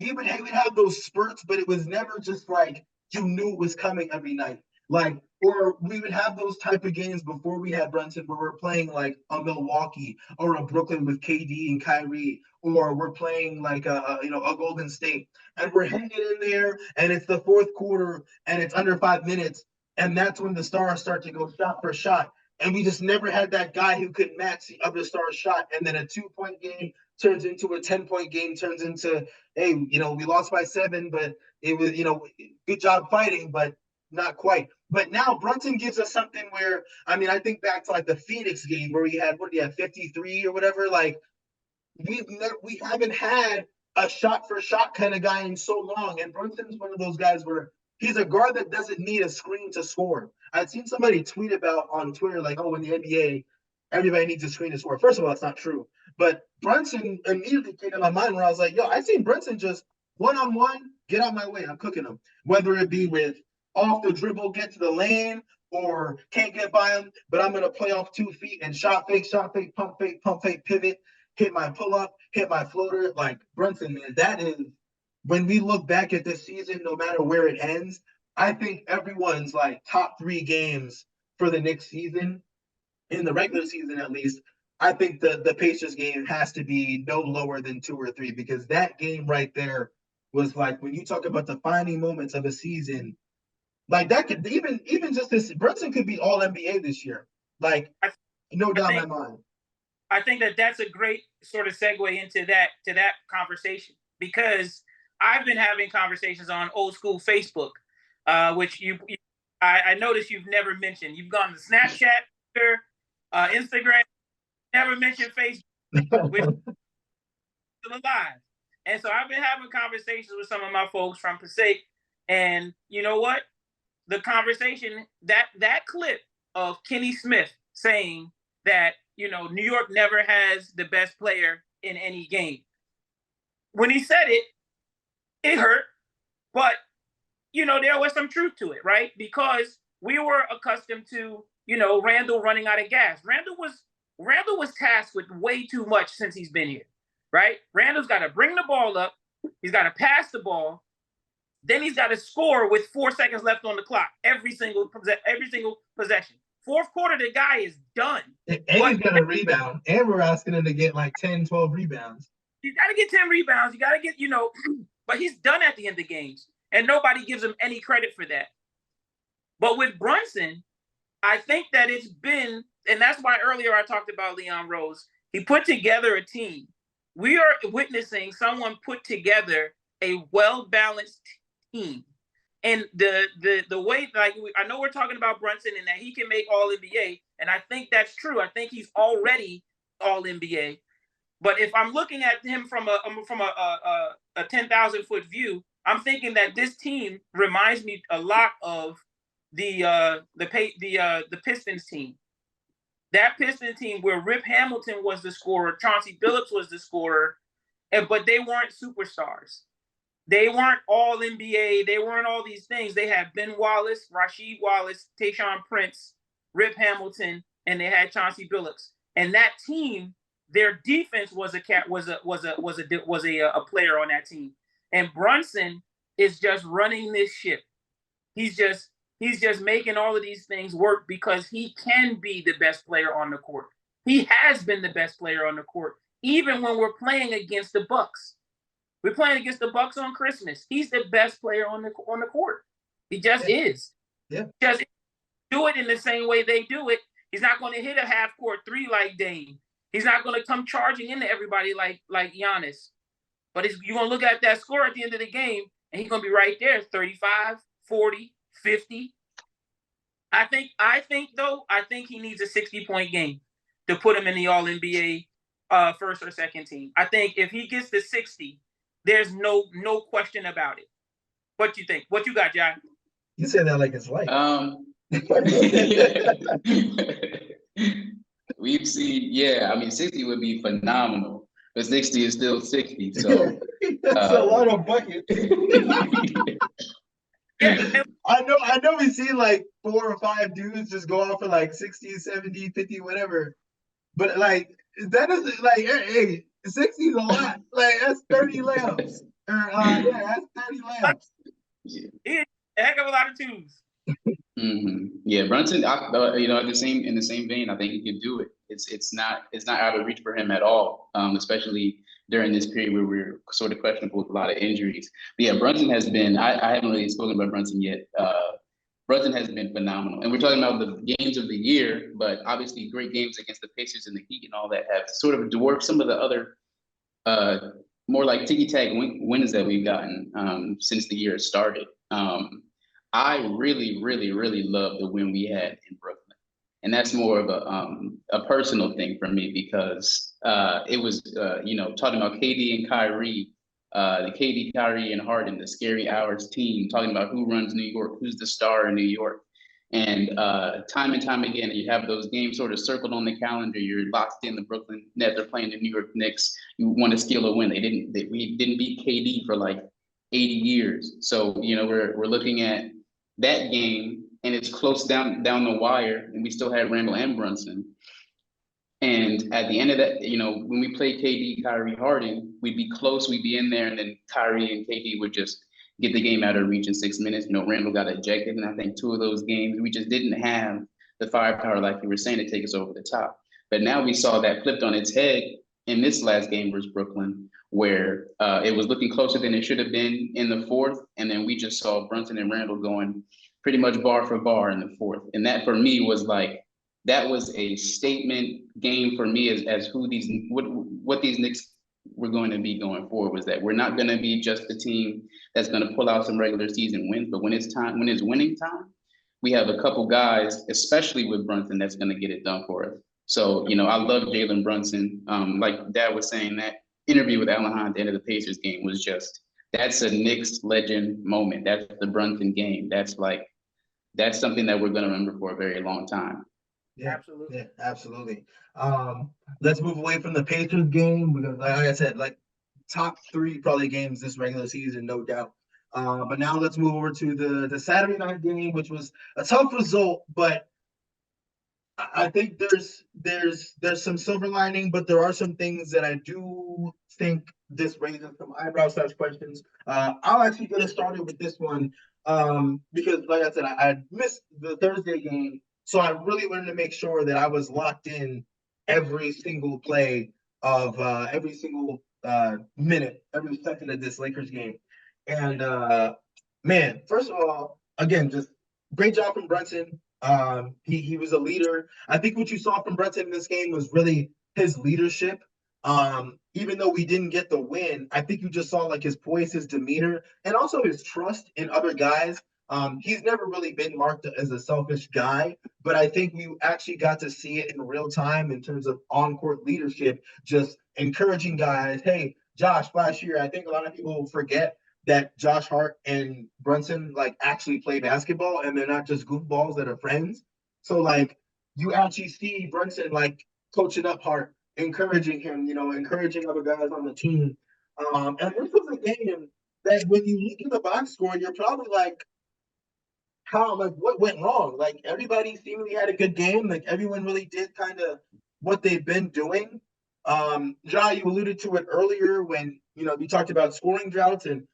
he would have those spurts, but it was never just like you knew it was coming every night. Like, or we would have those type of games before we had Brunson, where we're playing like a Milwaukee or a Brooklyn with KD and Kyrie, or we're playing like a Golden State, and we're hanging in there, and it's the fourth quarter, and it's under 5 minutes, and that's when the stars start to go shot for shot, and we just never had that guy who could match the other star's shot, and then a 2 point game turns into a 10 point game, turns into, hey, we lost by 7, but it was, good job fighting, but not quite. But now Brunson gives us something where, I mean, I think back to like the Phoenix game where what did he have, 53 or whatever? Like we haven't had a shot for shot kind of guy in so long. And Brunson's one of those guys where he's a guard that doesn't need a screen to score. I'd seen somebody tweet about on Twitter, like, oh, in the NBA, everybody needs a screen to score. First of all, it's not true. But Brunson immediately came to my mind where I was like, yo, I seen Brunson just one-on-one, get out my way. I'm cooking him. Whether it be with off the dribble, get to the lane, or can't get by him, but I'm going to play off 2 feet and shot fake, pump fake, pivot, hit my pull up, hit my floater. Like Brunson, man, that is, when we look back at this season, no matter where it ends, I think everyone's like top 3 games for the next season, in the regular season at least. I think the Pacers game has to be no lower than 2 or 3, because that game right there was like, when you talk about defining moments of a season, like that could even just this, Brunson could be all NBA this year. Like, no doubt in my mind. I think that's a great sort of segue into that conversation, because I've been having conversations on old school Facebook, which I noticed you've never mentioned. You've gone to Snapchat, Twitter, Instagram, never mentioned Facebook, which is still alive. And so I've been having conversations with some of my folks from Passaic, and you know what? The conversation, that clip of Kenny Smith saying that, New York never has the best player in any game. When he said it, it hurt, but there was some truth to it, right? Because we were accustomed to, Randle running out of gas. Randle was tasked with way too much since he's been here, right? Randle's got to bring the ball up, he's got to pass the ball, then he's got to score with 4 seconds left on the clock every single possession. Fourth quarter, the guy is done. And he's going to rebound. And we're asking him to get like 10, 12 rebounds. You got to get 10 rebounds. You got to get, but he's done at the end of games. And nobody gives him any credit for that. But with Brunson, I think that it's been, and that's why earlier I talked about Leon Rose. He put together a team. We are witnessing someone put together a well-balanced team. And the way, like, I know we're talking about Brunson and that he can make all NBA, and I think that's true. I think he's already all NBA. But if I'm looking at him from a 10,000 foot view, I'm thinking that this team reminds me a lot of the Pistons team. That Pistons team where Rip Hamilton was the scorer, Chauncey Billups was the scorer, but they weren't superstars. They weren't all NBA. They weren't all these things. They had Ben Wallace, Rasheed Wallace, Tayshaun Prince, Rip Hamilton, and they had Chauncey Billups. And that team, their defense was a player on that team. And Brunson is just running this ship. He's just making all of these things work because he can be the best player on the court. He has been the best player on the court, even when we're playing against the Bucks. We're playing against the Bucks on Christmas. He's the best player on the court. He just is. Yeah. Just do it in the same way they do it. He's not going to hit a half court 3 like Dame. He's not going to come charging into everybody like Giannis. But you're going to look at that score at the end of the game, and he's going to be right there, 35, 40, 50. I think he needs a 60-point game to put him in the All-NBA first or second team. I think if he gets to 60, there's no question about it. What you think? What you got, John? You say that like it's light. We've seen, yeah, I mean, 60 would be phenomenal, but 60 is still 60. So that's a lot of buckets. I know we see like 4 or 5 dudes just go off for like 60, 70, 50, whatever. But like that is like, hey, 60 is a lot. Like that's 30 layups. Yeah, that's 30 layups. Yeah, a heck of a lot of twos. Yeah, Brunson. You know, in the same vein, I think he can do it. It's not out of reach for him at all. Especially during this period where we're sort of questionable with a lot of injuries. But yeah, Brunson has been. I haven't really spoken about Brunson yet. Brunson has been phenomenal, and we're talking about the games of the year, but obviously great games against the Pacers and the Heat and all that have sort of dwarfed some of the other more like ticky-tack wins that we've gotten since the year started. I really, really, really love the win we had in Brooklyn, and that's more of a personal thing for me because it was you know, talking about KD and Kyrie, the KD, Kyrie, and Harden, the scary hours team, talking about who runs New York, who's the star in New York. And time and time again, you have those games sort of circled on the calendar. You're locked in. The Brooklyn Nets are playing the New York Knicks. You want to steal a win. We didn't beat KD for like 80 years. So you know we're looking at that game, and it's close down the wire, and we still had Randle and Brunson. And at the end of that, you know, when we play KD, Kyrie, Harden, we'd be close, we'd be in there, and then Kyrie and KD would just get the game out of reach in 6 minutes. You know, Randle got ejected, and I think 2 of those games, we just didn't have the firepower, like you were saying, to take us over the top. But now we saw that flipped on its head in this last game versus Brooklyn, where it was looking closer than it should have been in the fourth, and then we just saw Brunson and Randle going pretty much bar for bar in the fourth. And that, for me, was like, that was a statement game for me as who these what these Knicks were going to be going forward, was that we're not going to be just the team that's going to pull out some regular season wins, but when it's winning time, we have a couple guys, especially with Brunson, that's going to get it done for us. So, you know, I love Jalen Brunson. Like Dad was saying, that interview with Alan Hahn at the end of the Pacers game was just, that's a Knicks legend moment. That's the Brunson game. That's something that we're going to remember for a very long time. Yeah, absolutely. Yeah, absolutely. Let's move away from the Pacers game because, like I said, like top 3 probably games this regular season, no doubt. But now let's move over to the Saturday night game, which was a tough result, but I think there's some silver lining, but there are some things that I do think this raises some eyebrow-sized questions. I'll actually get us started with this one because, like I said, I missed the Thursday game. So I really wanted to make sure that I was locked in every single play of every single minute, every second of this Lakers game. And man, first of all, again, just great job from Brunson. He was a leader. I think what you saw from Brunson in this game was really his leadership. Even though we didn't get the win, I think you just saw like his poise, his demeanor, and also his trust in other guys. He's never really been marked as a selfish guy, but I think we actually got to see it in real time in terms of on-court leadership, just encouraging guys. Hey, Josh, last year, I think a lot of people forget that Josh Hart and Brunson like actually play basketball and they're not just goofballs that are friends. So like you actually see Brunson like coaching up Hart, encouraging him, you know, encouraging other guys on the team. And this was a game that when you look at the box score, you're probably like, what went wrong? Like everybody seemingly had a good game. Like everyone really did kind of what they've been doing. Ja, you alluded to it earlier when, you know, we talked about scoring droughts, and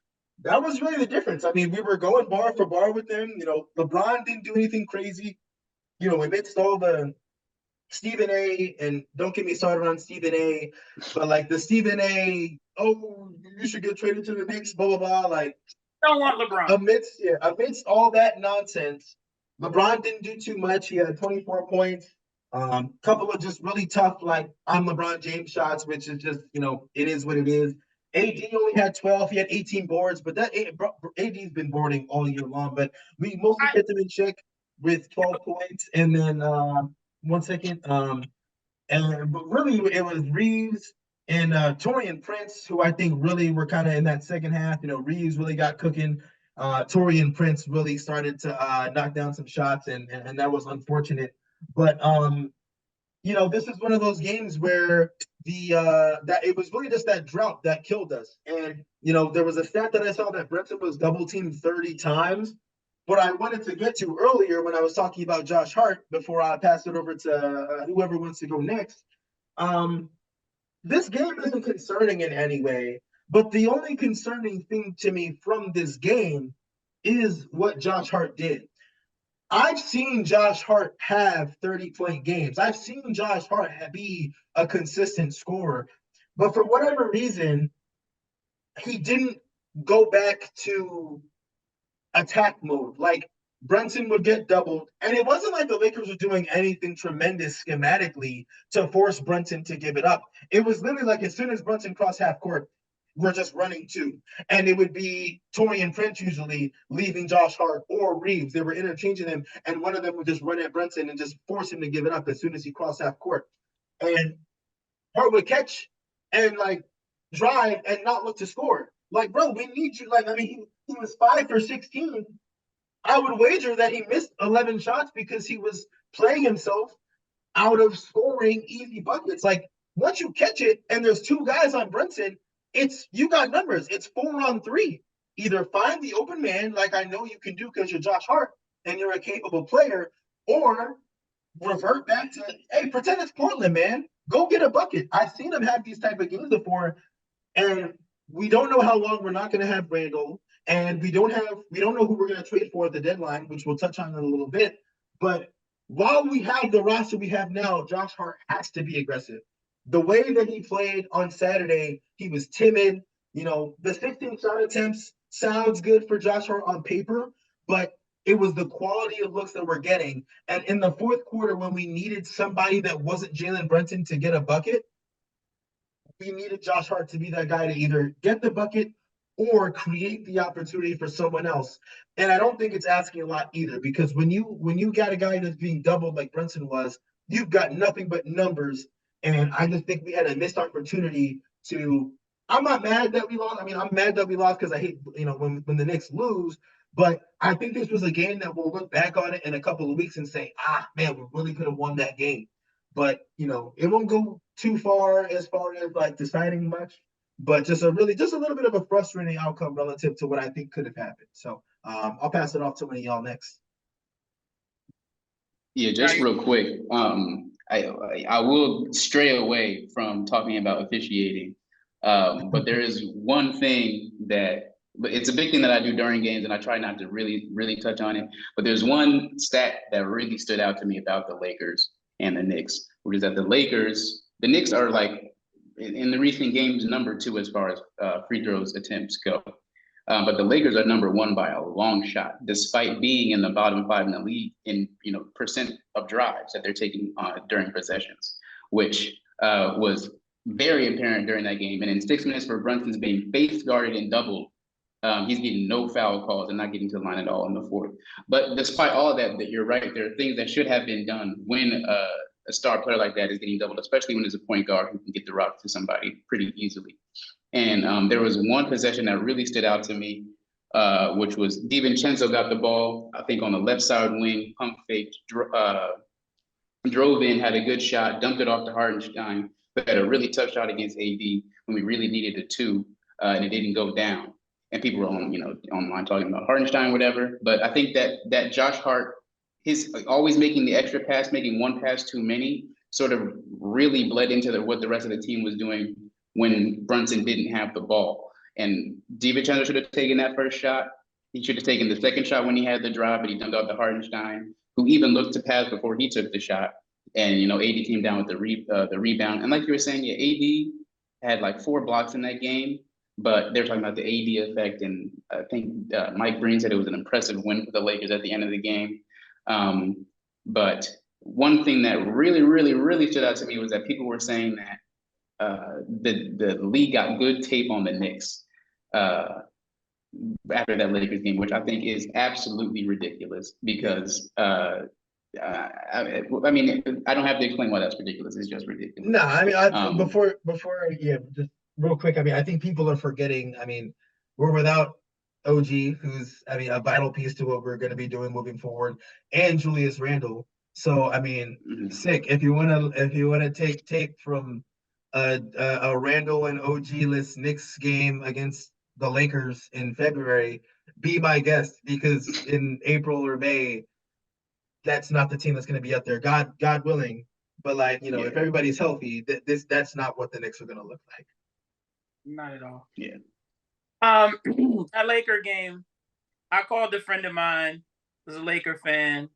that was really the difference. I mean, we were going bar for bar with them. You know, LeBron didn't do anything crazy. You know, amidst all the Stephen A, and don't get me started on Stephen A, but like the Stephen A, oh, you should get traded to the Knicks, blah, blah, blah. Like, don't want LeBron. Amidst all that nonsense, LeBron didn't do too much. He had 24 points. Couple of just really tough, like, I'm LeBron James shots, which is just, you know, it is what it is. AD only had 12. He had 18 boards, but that AD's been boarding all year long. But we mostly kept him in check with 12 points. And then, 1 second. But really, it was Reeves and Torian Prince, who I think really were kind of in that second half. Reeves really got cooking. Torian Prince really started to knock down some shots, and that was unfortunate. But this is one of those games where that it was really just that drought that killed us. And there was a stat that I saw that Brunson was double teamed 30 times. What I wanted to get to earlier when I was talking about Josh Hart before I pass it over to whoever wants to go next. Um, this game isn't concerning in any way, but the only concerning thing to me from this game is what Josh Hart did. I've seen Josh Hart have 30-point games. I've seen Josh Hart be a consistent scorer. But for whatever reason, he didn't go back to attack mode. Like Brunson would get doubled. And it wasn't like the Lakers were doing anything tremendous schematically to force Brunson to give it up. It was literally like as soon as Brunson crossed half court, we're just running two. And it would be Torian Prince usually leaving Josh Hart or Reeves. They were interchanging them, and one of them would just run at Brunson and just force him to give it up as soon as he crossed half court. And Hart would catch and like drive and not look to score. Like, bro, we need you. Like, I mean, he was 5 for 16. I would wager that he missed 11 shots because he was playing himself out of scoring easy buckets. Like, once you catch it and there's two guys on Brunson, you got numbers. It's 4-on-3. Either find the open man, like I know you can do because you're Josh Hart and you're a capable player, or revert back to, hey, pretend it's Portland, man. Go get a bucket. I've seen him have these type of games before, and we don't know how long we're not going to have Randle, and we don't know who we're going to trade for at the deadline, which we'll touch on in a little bit. But while we have the roster we have now, Josh Hart has to be aggressive. The way that he played on Saturday, he was timid. The 16 shot attempts sounds good for Josh Hart on paper, but it was the quality of looks that we're getting. And in the fourth quarter, when we needed somebody that wasn't Jalen Brunson to get a bucket, we needed Josh Hart to be that guy to either get the bucket or create the opportunity for someone else. And I don't think it's asking a lot either, because when you got a guy that's being doubled like Brunson was, you've got nothing but numbers. And I just think we had a missed opportunity to. I'm not mad that we lost. I mean, I'm mad that we lost because I hate when the Knicks lose. But I think this was a game that we'll look back on it in a couple of weeks and say, man, we really could have won that game. But it won't go too far as like deciding much, but just a little bit of a frustrating outcome relative to what I think could have happened. So I'll pass it off to one of y'all next. Yeah, just real quick. I will stray away from talking about officiating, but there is one thing but it's a big thing that I do during games, and I try not to really, really touch on it. But there's one stat that really stood out to me about the Lakers and the Knicks, which is that the Knicks are like in the recent games #2 as far as free throws attempts go. But the Lakers are #1 by a long shot, despite being in the bottom 5 in the league in percent of drives that they're taking during possessions, which was very apparent during that game. And in 6 minutes, where Brunson's being face guarded and doubled, he's getting no foul calls and not getting to the line at all in the fourth. But despite all of that you're right, there are things that should have been done when a star player like that is getting doubled, especially when there's a point guard who can get the rock to somebody pretty easily. And there was one possession that really stood out to me, which was DiVincenzo got the ball, I think on the left side wing, pump fake, drove in, had a good shot, dumped it off to Hartenstein, but had a really tough shot against AD when we really needed a 2, and it didn't go down. And people were online talking about Hartenstein, whatever. But I think that Josh Hart, his always making the extra pass, making one pass too many, sort of really bled into what the rest of the team was doing when Brunson didn't have the ball. And DiVincenzo should have taken that first shot. He should have taken the second shot when he had the drive, but he dumped out to Hartenstein, who even looked to pass before he took the shot. And AD came down with the rebound. And like you were saying, yeah, AD had like 4 blocks in that game. But they're talking about the AD effect, and I think Mike Breen said it was an impressive win for the Lakers at the end of the game. But one thing that really, really, really stood out to me was that people were saying that the league got good tape on the Knicks after that Lakers game, which I think is absolutely ridiculous because I mean, I don't have to explain why that's ridiculous. It's just ridiculous. No, I mean, Um, before, yeah, just real quick. I mean, I think people are forgetting. I mean, we're without OG, who's, I mean, a vital piece to what we're going to be doing moving forward, and Julius Randle. So, I mean, sick. If you wanna take tape from a Randle and OG-less Knicks game against the Lakers in February, be my guest, because in April or May, that's not the team that's going to be out there. God willing. But like, yeah, if everybody's healthy, that's not what the Knicks are going to look like. Not at all. yeah. A Laker game. I called a friend of mine who's a Laker fan,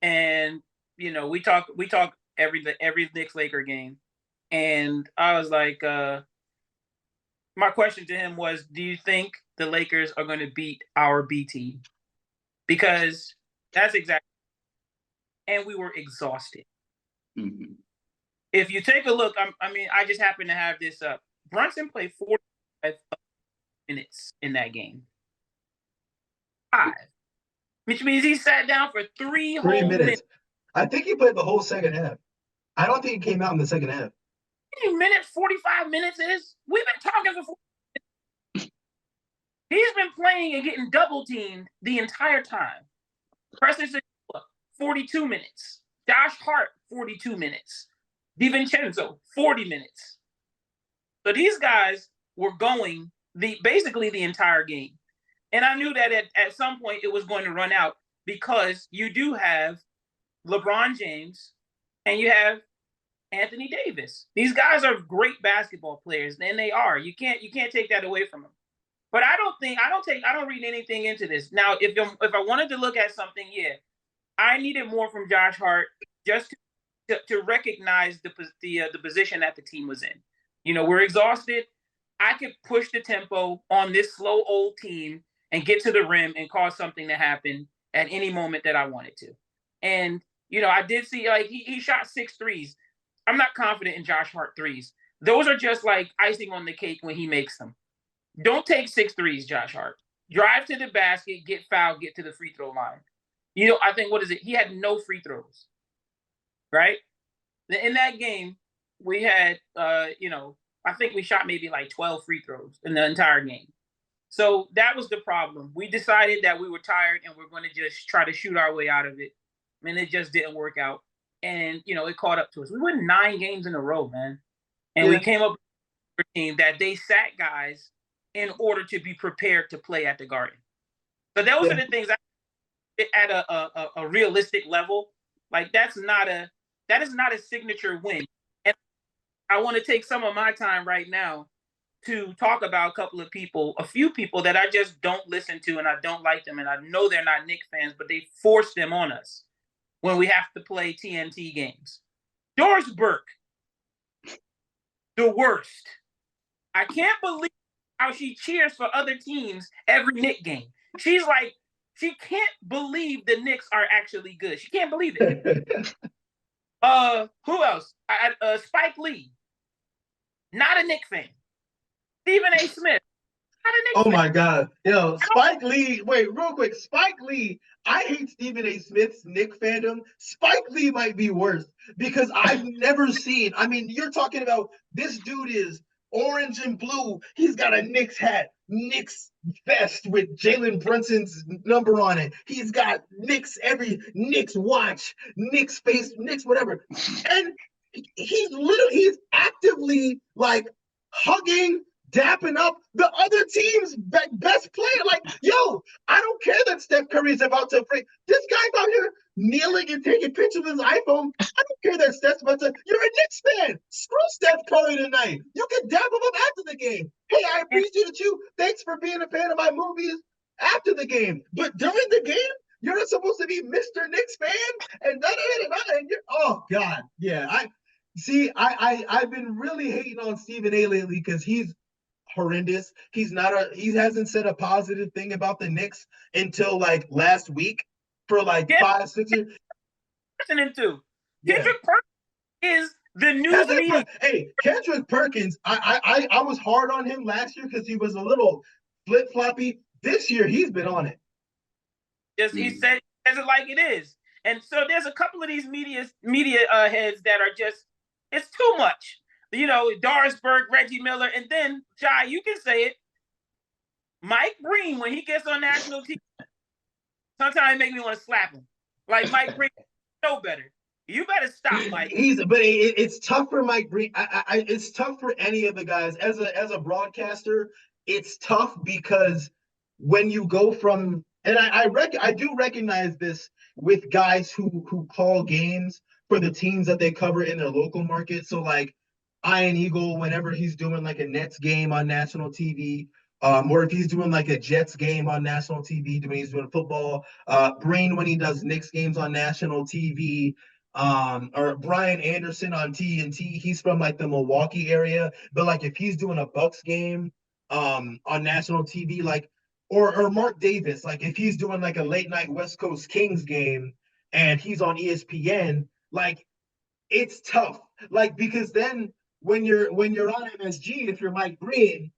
and we talk every Knicks Laker game, and I was like, my question to him was, do you think the Lakers are going to beat our B team? Because that's exactly, and we were exhausted. Mm-hmm. If you take a look, I just happen to have this up. Brunson played 45 minutes in that game. 5, which means he sat down for 3 whole minutes. I think he played the whole second half. I don't think he came out in the second half. How many minutes 45 minutes is? We've been talking for 4 minutes. He's been playing and getting double teamed the entire time. Preston 42 minutes. Josh Hart, 42 minutes. DiVincenzo, 40 minutes. So these guys were going basically the entire game. And I knew that at some point it was going to run out, because you do have LeBron James and you have Anthony Davis. These guys are great basketball players, and they are. You can't take that away from them. But I don't read anything into this. Now, if I wanted to look at something, yeah, I needed more from Josh Hart just to recognize the position that the team was in. We're exhausted. I could push the tempo on this slow old team and get to the rim and cause something to happen at any moment that I wanted to. And, I did see, like, he shot 6 threes. I'm not confident in Josh Hart threes. Those are just like icing on the cake when he makes them. Don't take 6 threes, Josh Hart. Drive to the basket, get fouled, get to the free throw line. I think, what is it? He had no free throws, right? In that game, we had, I think we shot maybe like 12 free throws in the entire game. So that was the problem. We decided that we were tired and we're going to just try to shoot our way out of it. And it just didn't work out. And, it caught up to us. We won 9 games in a row, man. And we came up with a team that they sat guys in order to be prepared to play at the Garden. So those are the things at a realistic level. Like, that is not a signature win. And I want to take some of my time right now to talk about a few people that I just don't listen to, and I don't like them, and I know they're not Knicks fans, but they force them on us when we have to play TNT games. Doris Burke, the worst. I can't believe how she cheers for other teams every Knicks game. She's like, she can't believe the Knicks are actually good. She can't believe it. Who else? Spike Lee, not a Knicks fan. Stephen A. Smith. Oh my God. Spike Lee. Wait, real quick. Spike Lee. I hate Stephen A. Smith's Knicks fandom. Spike Lee might be worse, because I've never seen. I mean, you're talking about this dude is orange and blue. He's got a Knicks hat, Knicks vest with Jalen Brunson's number on it. He's got Knicks watch, Knicks face, Knicks whatever. And he's actively like hugging, dapping up the other team's best player. Like, yo, I don't care that Steph Curry is about to break. This guy's out here kneeling and taking pictures with his iPhone. I don't care that Steph's about to. You're a Knicks fan. Screw Steph Curry tonight. You can dap him up after the game. Hey, I appreciate you. Thanks for being a fan of my movies after the game. But during the game, you're not supposed to be Mr. Knicks fan. And oh God, yeah. I've been really hating on Stephen A. lately because he's horrendous. He hasn't said a positive thing about the Knicks until like last week for like 5-6 years. Listening to Kendrick Perkins is the news media. Hey, Kendrick Perkins, I was hard on him last year because he was a little flip floppy. This year he's been on it. He says it like it is. And so there's a couple of these media heads that are just, it's too much. Doris Burke, Reggie Miller, and then, Jai, you can say it, Mike Breen, when he gets on national TV, sometimes it makes me want to slap him. Like, Mike Breen, know better. You better stop, Mike. It's tough for Mike Breen. It's tough for any of the guys. As a broadcaster, it's tough because when you go from, and I do recognize this with guys who call games for the teams that they cover in their local market. So like Ian Eagle, whenever he's doing like a Nets game on national TV, or if he's doing like a Jets game on national TV, when he's doing football, Brain when he does Knicks games on national TV, or Brian Anderson on TNT, he's from like the Milwaukee area, but like if he's doing a Bucks game on national TV, like or Mark Davis, like if he's doing like a late night West Coast Kings game and he's on ESPN, like it's tough, like because then when you're on MSG, if you're Mike Breen,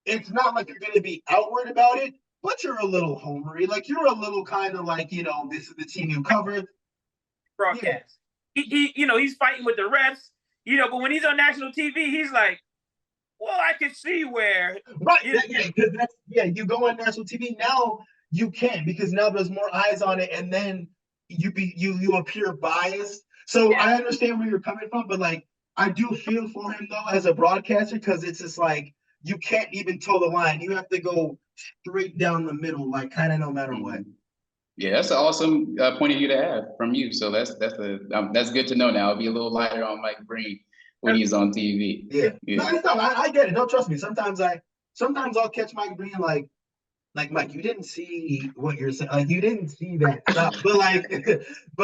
it's not like you're going to be outward about it, but you're a little homery. Like you're a little kind of like, this is the team you covered. Broadcast. Yeah. He's fighting with the refs, but when he's on national TV, he's like, well, I can see where. Right. Because you go on national TV now, you can't because now there's more eyes on it, and then you appear biased. So yeah. I understand where you're coming from, but like I do feel for him though as a broadcaster because it's just like you can't even toe the line. You have to go straight down the middle, like kind of no matter what. Yeah, that's an awesome point of view to have from you. So that's good to know now. I'll be a little lighter on Mike Breen when he's on TV. Yeah. No, I get it. No, trust me. Sometimes I'll catch Mike Breen like Mike, you didn't see what you're saying. Like you didn't see that stuff. But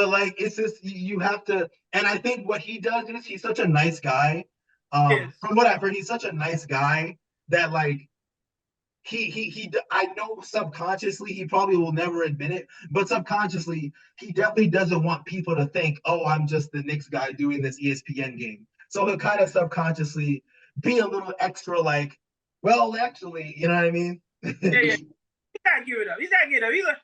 like it's just you have to. And I think what he does is he's such a nice guy. From what I've heard, he's such a nice guy that like he I know subconsciously he probably will never admit it, but subconsciously he definitely doesn't want people to think, oh, I'm just the Knicks guy doing this ESPN game. So he'll kind of subconsciously be a little extra like, well, actually, you know what I mean? Yeah. He's not giving up.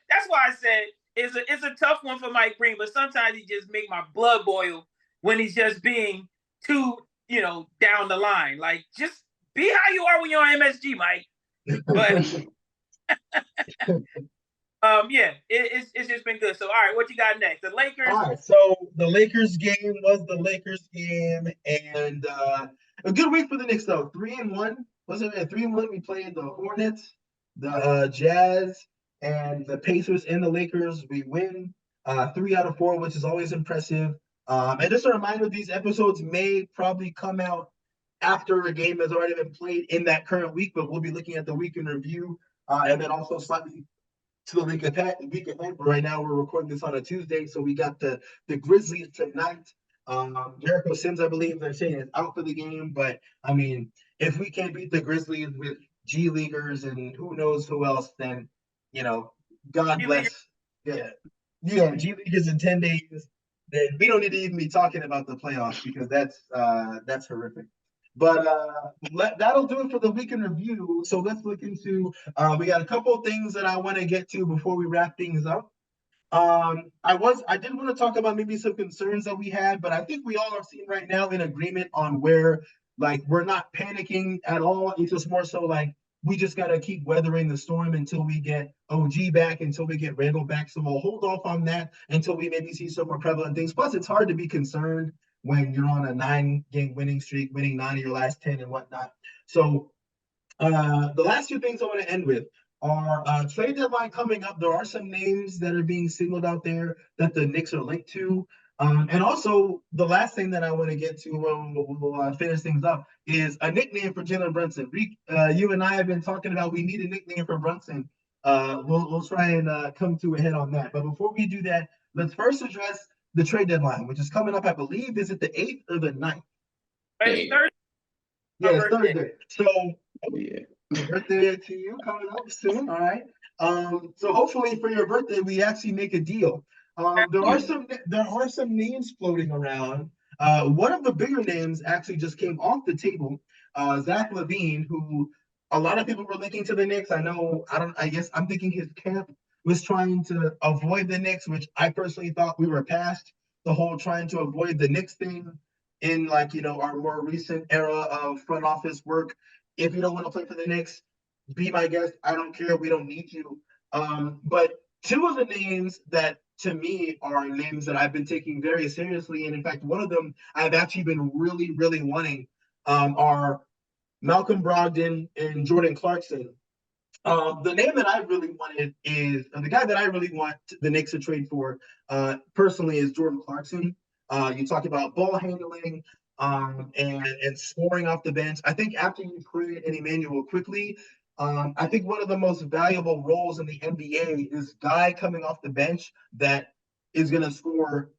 That's why I said it's a tough one for Mike Breen, but sometimes he just make my blood boil when he's just being too, down the line. Like just be how you are when you're on MSG, Mike. But it's just been good. So all right, what you got next? The Lakers. All right, so the Lakers game was the Lakers game, and a good week for the Knicks though. 3-1. Wasn't it 3-1? We played the Hornets, the Jazz, and the Pacers and the Lakers. We win 3 out of 4, which is always impressive. And just a reminder, these episodes may probably come out after a game has already been played in that current week, but we'll be looking at the week in review, and then also slightly to the week ahead. But right now we're recording this on a Tuesday, so we got the Grizzlies tonight. Jericho Sims, I believe they're saying, is out for the game, but I mean, if we can't beat the Grizzlies with G Leaguers and who knows who else, then God bless. Yeah, G Leaguers in 10 days. Then we don't need to even be talking about the playoffs because that's horrific. But that'll do it for the week in review. So let's look into. We got a couple of things that I want to get to before we wrap things up. I did want to talk about maybe some concerns that we had, but I think we all are seeing right now in agreement on where like we're not panicking at all. It's just more so like we just got to keep weathering the storm until we get OG back, until we get Randle back. So we'll hold off on that until we maybe see some more prevalent things. Plus, it's hard to be concerned when you're on a 9-game winning streak, winning 9 of your last 10 and whatnot. So the last two things I want to end with are trade deadline coming up. There are some names that are being signaled out there that the Knicks are linked to. And also, the last thing that I want to get to when we'll finish things up is a nickname for Jalen Brunson. You and I have been talking about we need a nickname for Brunson. We'll try and come to a head on that. But before we do that, let's first address the trade deadline, which is coming up, I believe, is it the 8th or the 9th? It's Thursday. Yeah, it's Thursday. So, birthday to you coming up soon, all right? So hopefully for your birthday, we actually make a deal. There are some names floating around. One of the bigger names actually just came off the table. Zach LaVine, who a lot of people were linking to the Knicks. I guess I'm thinking his camp was trying to avoid the Knicks, which I personally thought we were past the whole trying to avoid the Knicks thing in like, our more recent era of front office work. If you don't want to play for the Knicks, be my guest. I don't care. We don't need you. But two of the names that to me are names that I've been taking very seriously, and in fact, one of them I've actually been really, really wanting are Malcolm Brogdon and Jordan Clarkson. The name that I really wanted is the guy that I really want the Knicks to trade for, personally, is Jordan Clarkson. You talk about ball handling and scoring off the bench. I think after you create an Emmanuel quickly, I think one of the most valuable roles in the NBA is guy coming off the bench that is going to score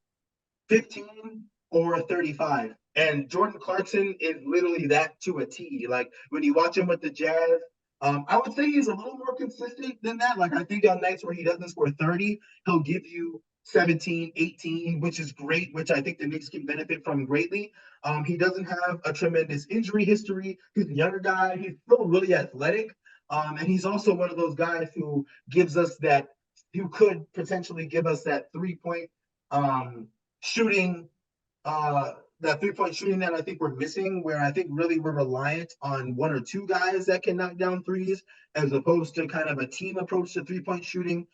15 or 35. And Jordan Clarkson is literally that to a T. Like when you watch him with the Jazz, I would say he's a little more consistent than that. Like I think on nights where he doesn't score 30, he'll give you 17, 18, which is great, which I think the Knicks can benefit from greatly. He doesn't have a tremendous injury history. He's a younger guy. He's still really athletic. And he's also one of those guys who gives us that, who could potentially give us that 3-point shooting, uh, that 3-point shooting that I think we're missing, where I think really we're reliant on one or two guys that can knock down threes, as opposed to kind of a team approach to 3-point shooting.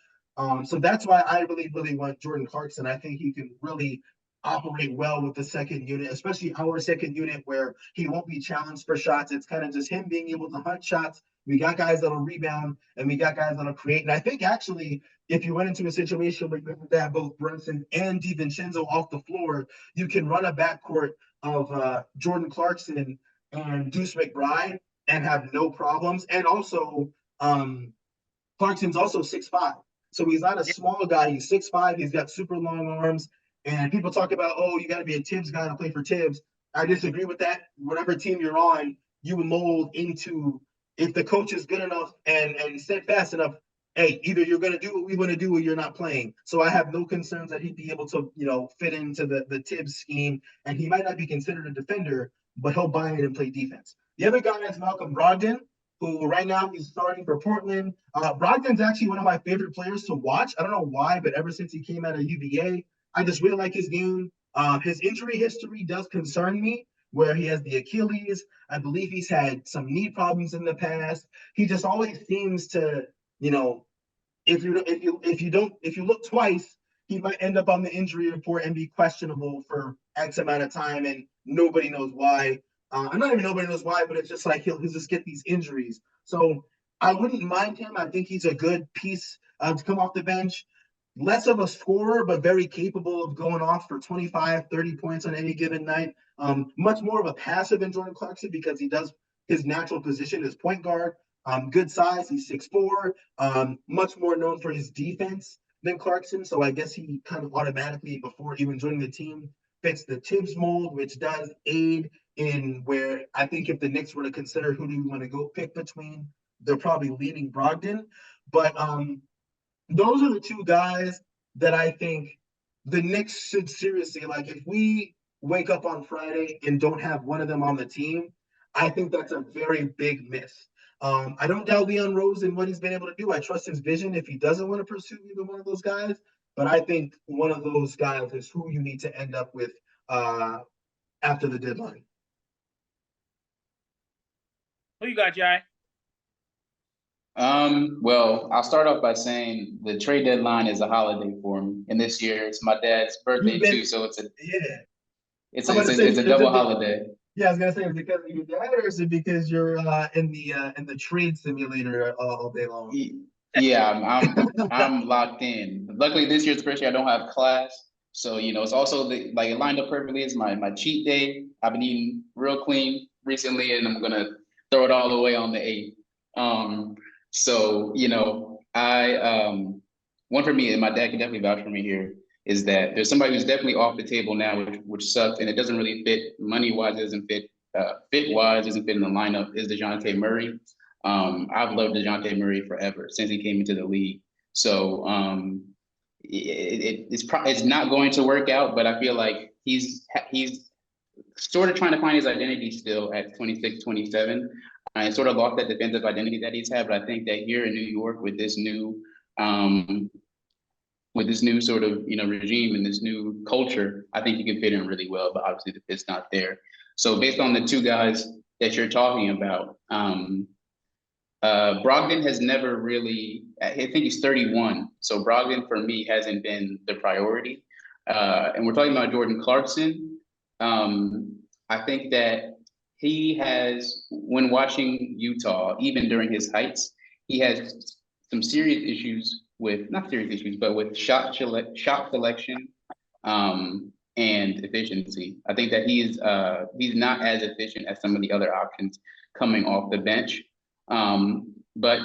So that's why I really, really want Jordan Clarkson. I think he can really operate well with the second unit, especially our second unit, where he won't be challenged for shots. It's kind of just him being able to hunt shots. We got guys that'll rebound, and we got guys that'll create. And I think actually, if you went into a situation where you have to have both Brunson and DiVincenzo off the floor, you can run a backcourt of Jordan Clarkson and Deuce McBride and have no problems. And also, Clarkson's also 6'5". So he's not a small guy. He's 6'5". He's got super long arms. And people talk about, oh, you got to be a Tibbs guy to play for Tibbs. I disagree with that. Whatever team you're on, you mold into, if the coach is good enough and steadfast enough, hey, either you're going to do what we want to do or you're not playing. So I have no concerns that he'd be able to, fit into the Tibbs scheme. And he might not be considered a defender, but he'll buy it and play defense. The other guy is Malcolm Brogdon, who right now he's starting for Portland. Brogdon's actually one of my favorite players to watch. I don't know why, but ever since he came out of UVA, I just really like his game. His injury history does concern me, where he has the Achilles. I believe he's had some knee problems in the past. He just always seems to, if you look twice, he might end up on the injury report and be questionable for X amount of time, and nobody knows why. I'm not even nobody knows why, but it's just like he'll just get these injuries. So I wouldn't mind him. I think he's a good piece to come off the bench. Less of a scorer, but very capable of going off for 25, 30 points on any given night. Much more of a passive than Jordan Clarkson because he does his natural position as point guard. Good size, he's 6'4", much more known for his defense than Clarkson. So I guess he kind of automatically, before even joining the team, fits the Tibbs mold, which does aid in where I think if the Knicks were to consider who do you want to go pick between, they're probably leaning Brogdon. But those are the two guys that I think the Knicks should seriously, like, if we wake up on Friday and don't have one of them on the team, I think that's a very big miss. I don't doubt Leon Rose and what he's been able to do. I trust his vision if he doesn't want to pursue either one of those guys. But I think one of those guys is who you need to end up with after the deadline. Who you got, Jai? Well, I'll start off by saying the trade deadline is a holiday for me, and this year it's my dad's birthday too, so it's a double holiday. Yeah, I was gonna say, is it because of your dad, or is it because you're in the trade simulator all day long? Yeah, I'm locked in. Luckily, this year's the first year I don't have class, so it's also it lined up perfectly. It's my cheat day. I've been eating real clean recently, and I'm gonna throw it all away on the 8th. So, one for me, and my dad can definitely vouch for me here, is that there's somebody who's definitely off the table now, which sucks, and it doesn't really fit money-wise, it doesn't fit, fit-wise, doesn't fit in the lineup, is DeJounte Murray. I've loved DeJounte Murray forever, since he came into the league. So it's not going to work out, but I feel like he's sort of trying to find his identity still at 26, 27. I sort of lost that defensive identity that he's had, but I think that here in New York with this new with this new sort of regime and this new culture, I think he can fit in really well. But obviously, the fit's not there. So based on the two guys that you're talking about, Brogdon has never really. I think he's 31. So Brogdon for me hasn't been the priority. And we're talking about Jordan Clarkson. I think that he has, when watching Utah, even during his heights, he has some serious issues with, not serious issues, but with shot selection and efficiency. I think that he's not as efficient as some of the other options coming off the bench. But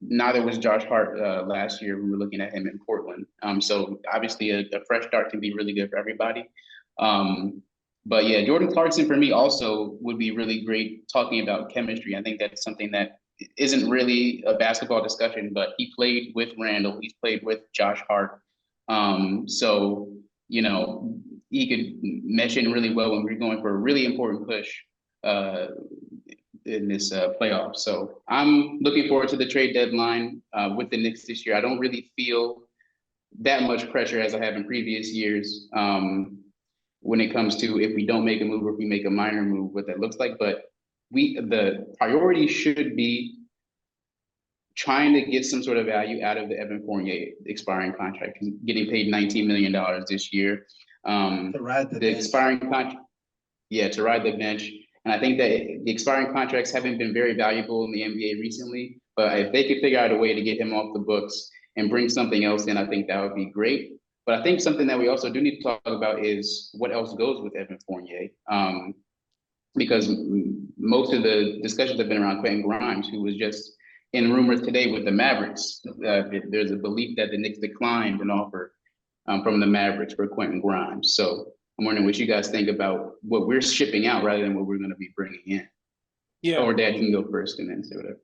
neither was Josh Hart last year. We were looking at him in Portland. So obviously a fresh start can be really good for everybody. But yeah, Jordan Clarkson for me also would be really great talking about chemistry. I think that's something that isn't really a basketball discussion, but he played with Randle. He's played with Josh Hart. So, he could mesh in really well when we're going for a really important push in this playoff. So I'm looking forward to the trade deadline with the Knicks this year. I don't really feel that much pressure as I have in previous years when it comes to if we don't make a move or if we make a minor move, what that looks like. But the priority should be trying to get some sort of value out of the Evan Fournier expiring contract. He's getting paid $19 million this year. To ride the bench. Expiring contract, to ride the bench. And I think that the expiring contracts haven't been very valuable in the NBA recently. But if they could figure out a way to get him off the books and bring something else in, I think that would be great. But I think something that we also do need to talk about is what else goes with Evan Fournier. Because most of the discussions have been around Quentin Grimes, who was just in rumors today with the Mavericks. There's a belief that the Knicks declined an offer from the Mavericks for Quentin Grimes. So I'm wondering what you guys think about what we're shipping out rather than what we're going to be bringing in. Yeah. Or Dad, you can go first and then say whatever.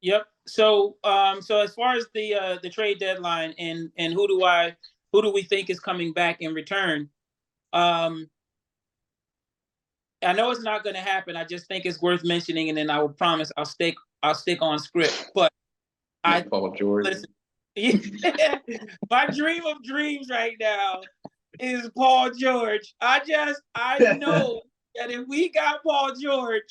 Yep. So so as far as the trade deadline and who do we think is coming back in return? I know it's not going to happen. I just think it's worth mentioning, and then I will promise I'll stick on script. But Paul George. Listen, my dream of dreams right now is Paul George. I know that if we got Paul George,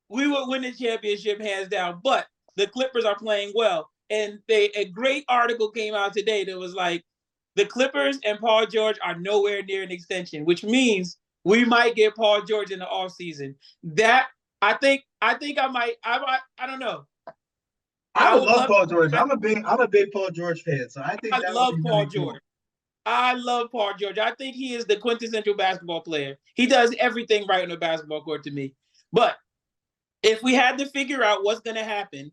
we would win the championship hands down. But the Clippers are playing well, and a great article came out today that was like, the Clippers and Paul George are nowhere near an extension, which means we might get Paul George in the offseason. That I think I might. I don't know. I would love Paul George. I'm a big Paul George fan, so I think I love Paul George. I love Paul George. I think he is the quintessential basketball player. He does everything right on the basketball court to me. But if we had to figure out what's going to happen,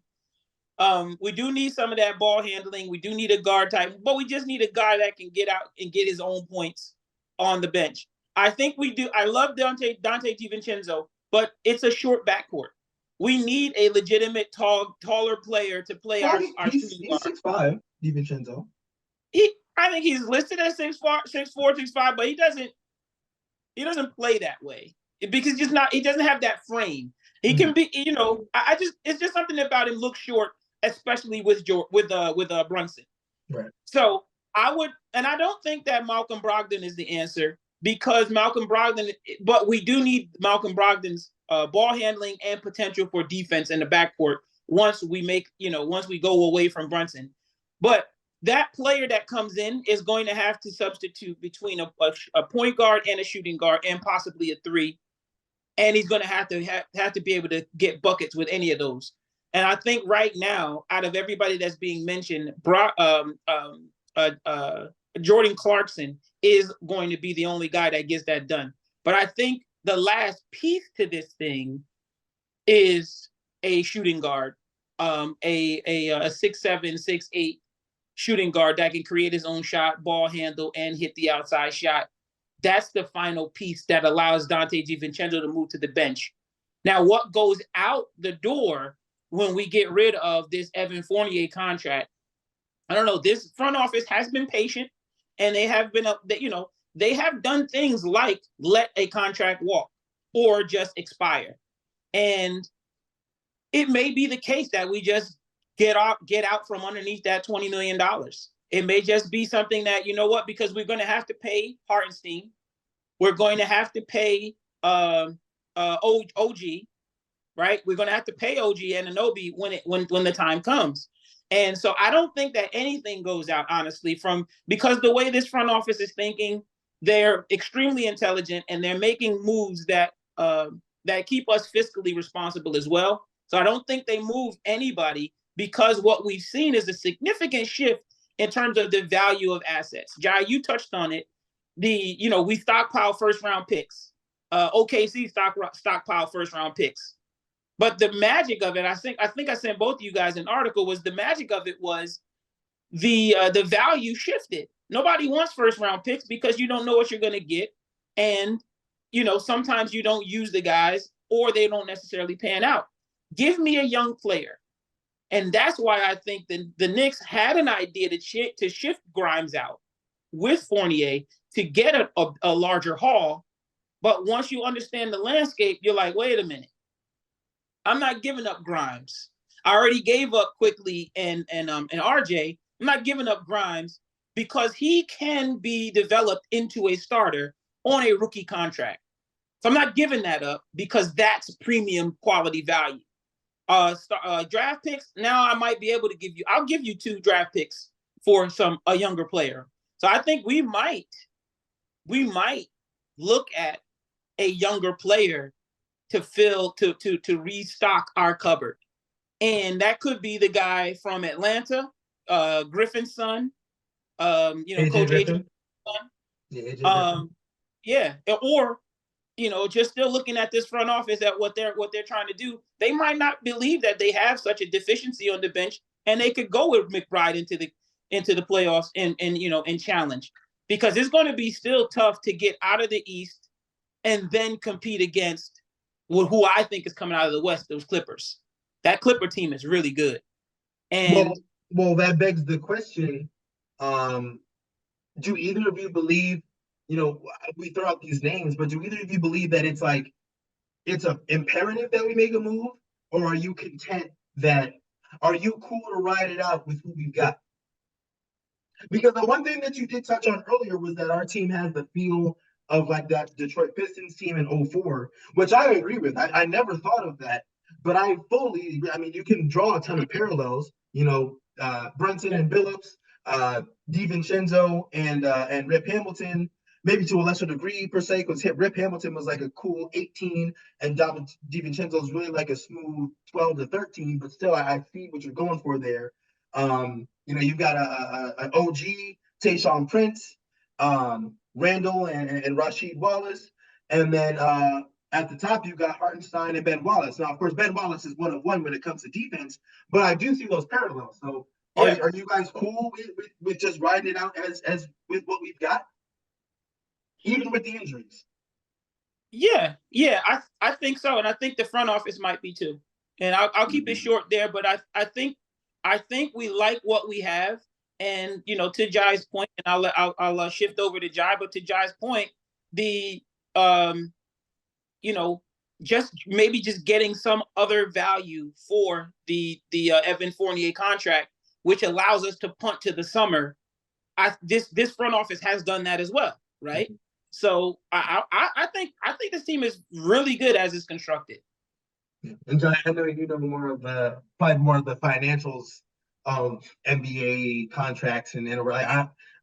we do need some of that ball handling. We do need a guard type, but we just need a guy that can get out and get his own points on the bench. I think we do. I love Dante DiVincenzo, but it's a short backcourt. We need a legitimate taller player to play our he's 6'5", DiVincenzo. I think he's listed as 6'4", 6'5", but he doesn't play that way because he doesn't have that frame. He can be, it's just something about him looks short, especially with Brunson. Right. So I don't think that Malcolm Brogdon is the answer because but we do need Malcolm Brogdon's ball handling and potential for defense in the backcourt once we go away from Brunson. But that player that comes in is going to have to substitute between a point guard and a shooting guard and possibly a three. And he's going to have to be able to get buckets with any of those. And I think right now, out of everybody that's being mentioned, Jordan Clarkson is going to be the only guy that gets that done. But I think the last piece to this thing is a shooting guard, a 6'7", 6'8" shooting guard that can create his own shot, ball handle, and hit the outside shot. That's the final piece that allows Dante DiVincenzo to move to the bench. Now, what goes out the door when we get rid of this Evan Fournier contract? I don't know. This front office has been patient, and they have done things like let a contract walk or just expire. And it may be the case that we just get out from underneath that $20 million. It may just be something that, you know what, because we're going to have to pay Hartenstein. We're going to have to pay OG, right? We're going to have to pay OG Anunoby when the time comes. And so I don't think that anything goes out, honestly, because the way this front office is thinking, they're extremely intelligent and they're making moves that keep us fiscally responsible as well. So I don't think they move anybody, because what we've seen is a significant shift in terms of the value of assets. Jai, you touched on it. We stockpile first round picks. OKC stockpile first round picks. But the magic of it, I think I sent both of you guys an article, was the magic of it was the value shifted. Nobody wants first round picks because you don't know what you're going to get. And, sometimes you don't use the guys or they don't necessarily pan out. Give me a young player. And that's why I think the Knicks had an idea to shift Grimes out with Fournier to get a larger haul. But once you understand the landscape, you're like, wait a minute. I'm not giving up Grimes. I already gave up Quickly and RJ. I'm not giving up Grimes because he can be developed into a starter on a rookie contract. So I'm not giving that up because that's premium quality value. Draft picks, now I might be able to I'll give you 2 draft picks for a younger player. So I think we might look at a younger player to restock our cupboard. And that could be the guy from Atlanta, Griffin's son, Coach AJ son. Yeah. Or, just still looking at this front office at what they're trying to do. They might not believe that they have such a deficiency on the bench, and they could go with McBride into the playoffs and challenge, because it's going to be still tough to get out of the East and then compete against who I think is coming out of the West, those Clippers. That Clipper team is really good. And well, that begs the question, do either of you believe, we throw out these names, but do either of you believe that it's an imperative that we make a move, or are you cool to ride it out with who we've got? Because the one thing that you did touch on earlier was that our team has the feel of like that Detroit Pistons team in 2004, which I agree with. I never thought of that, but you can draw a ton of parallels, Brunson and Billups, DiVincenzo and Rip Hamilton, maybe to a lesser degree per se, because Rip Hamilton was like a cool 18 and DiVincenzo is really like a smooth 12 to 13, but still I see what you're going for there. You've got an OG, Tayshaun Prince, Randle and Rasheed Wallace, and then at the top you've got Hartenstein and Ben Wallace. Now, of course, Ben Wallace is 1 of 1 when it comes to defense, but I do see those parallels. So, are you guys cool with just riding it out as with what we've got, even with the injuries? Yeah, I think so, and I think the front office might be too. And I'll keep it short there, but I think we like what we have. And to Jai's point, and I'll shift over to Jai, but to Jai's point, just getting some other value for the Evan Fournier contract, which allows us to punt to the summer. This front office has done that as well, right? Mm-hmm. So I think this team is really good as it's constructed. And Jai, I know you know probably more of the financials of NBA contracts, and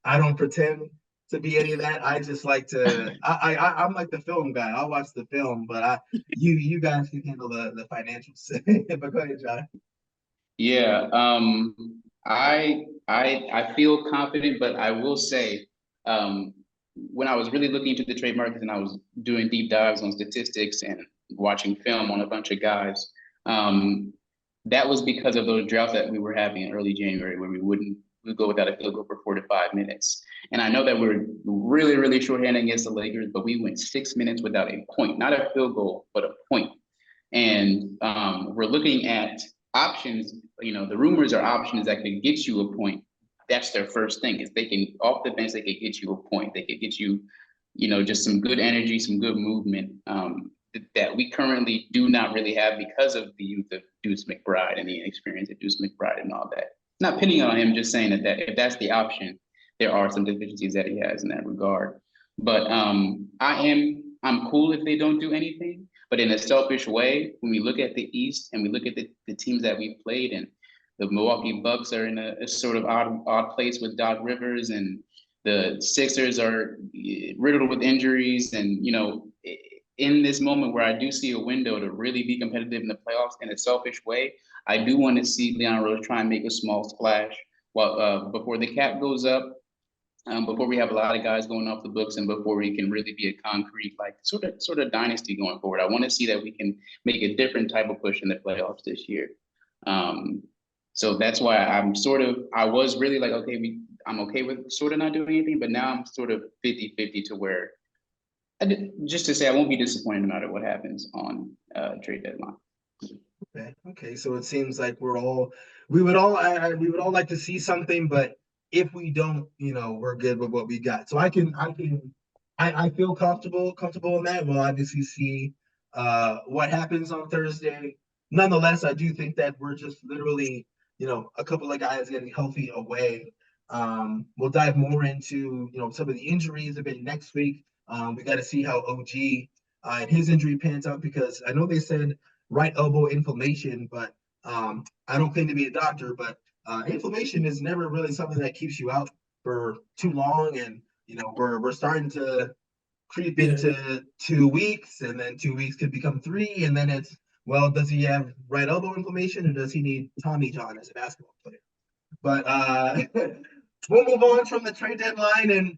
I don't pretend to be any of that. I just like to I'm like the film guy. I'll watch the film, but you guys can handle the financials. But go ahead, Jai. Yeah, I feel confident, but I will say, when I was really looking into the trade market and I was doing deep dives on statistics and watching film on a bunch of guys, that was because of those droughts that we were having in early January, where we'd go without a field goal for 4 to 5 minutes. And I know that we're really, really shorthanded against the Lakers, but we went 6 minutes without a point, not a field goal, but a point. And we're looking at options. The rumors are options that can get you a point. That's their first thing, is they can, off the bench, they could get you a point. They could get you, just some good energy, some good movement that we currently do not really have because of the youth of Deuce McBride and the inexperience of Deuce McBride and all that. Not pinning on him, just saying that if that's the option, there are some deficiencies that he has in that regard. But I'm cool if they don't do anything. But in a selfish way, when we look at the East and we look at the teams that we've played, and the Milwaukee Bucks are in a sort of odd place with Doc Rivers, and the Sixers are riddled with injuries, and in this moment where I do see a window to really be competitive in the playoffs in a selfish way, I do want to see Leon Rose try and make a small splash before the cap goes up, before we have a lot of guys going off the books, and before we can really be a concrete, like sort of dynasty going forward. I want to see that we can make a different type of push in the playoffs this year. So that's why I was really like, okay, I'm okay with sort of not doing anything, but now I'm sort of 50-50 to where, just to say I won't be disappointed no matter what happens on trade deadline. Okay. So it seems like we would all like to see something, but if we don't, we're good with what we got. So I feel comfortable in that. We'll obviously see what happens on Thursday. Nonetheless, I do think that we're just literally, a couple of guys getting healthy away. We'll dive more into, some of the injuries a bit next week. We got to see how OG and his injury pans out, because I know they said right elbow inflammation, but I don't claim to be a doctor, but inflammation is never really something that keeps you out for too long. And, we're starting to creep into 2 weeks, and then 2 weeks could become 3. And then it's, well, does he have right elbow inflammation, or does he need Tommy John as a basketball player? But we'll move on from the trade deadline, and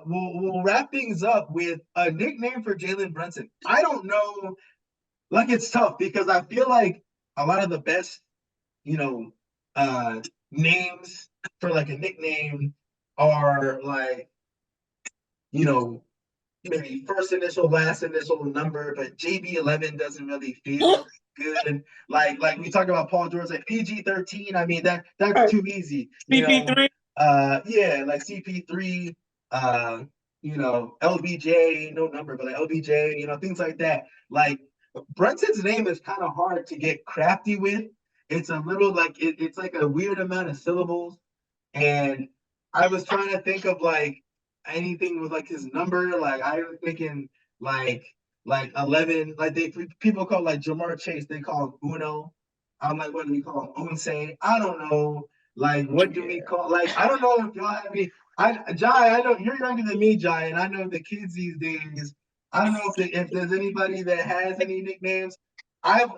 we'll wrap things up with a nickname for Jalen Brunson. I don't know, like, it's tough because I feel like a lot of the best, names for like a nickname are like, maybe first initial, last initial number, but JB11 doesn't really feel good. Like we talked about Paul George, like PG-13. I mean, that's too easy. CP3. Yeah, like CP3. LBJ, no number, but like LBJ. Things like that. Like Brunson's name is kind of hard to get crafty with. It's a little like it's like a weird amount of syllables, and I was trying to think of like anything with like his number. Like I was thinking like 11. Like people call like Jamar Chase, they call him Uno. I'm like, what do we call him? Unse? I don't know. Like, what do we call? Like, I don't know if y'all have any. Jai, I know you're younger than me, Jai, and I know the kids these days. I don't know if there's anybody that has any nicknames. I've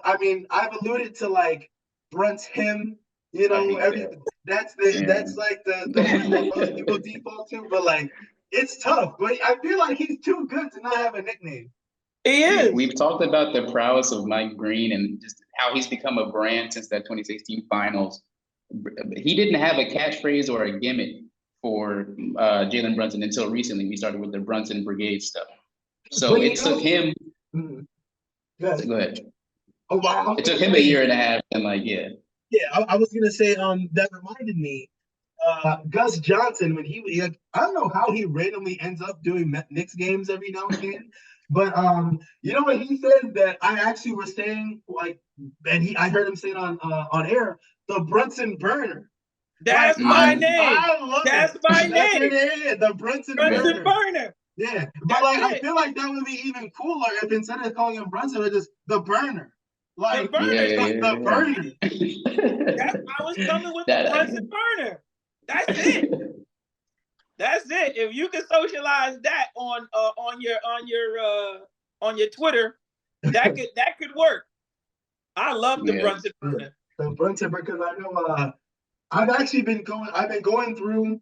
alluded to like Brunt's him. That's like the one that most people default to, but like it's tough. But I feel like he's too good to not have a nickname. He is. We've talked about the prowess of Mike Green and just how he's become a brand since that 2016 finals. He didn't have a catchphrase or a gimmick for Jalen Brunson until recently. We started with the Brunson Brigade stuff. So it took him. Go ahead. Oh wow! It took him a year and a half, and Yeah, I was gonna say that reminded me. Gus Johnson, when I don't know how he randomly ends up doing Knicks games every now and again, but what he said that I actually was saying, like, and I heard him say it on air, the Brunson burner. That's my name. I love That's it. my That's name. The Brunson burner. Yeah, but like I feel like that would be even cooler if instead of calling him Brunson, it's just the burner. Like the burner. The burner. I was coming with the Brunson burner. That's it. That's it. If you can socialize that on your Twitter, that could work. I love the Brunson burner. The Brunson, because I know I've been going through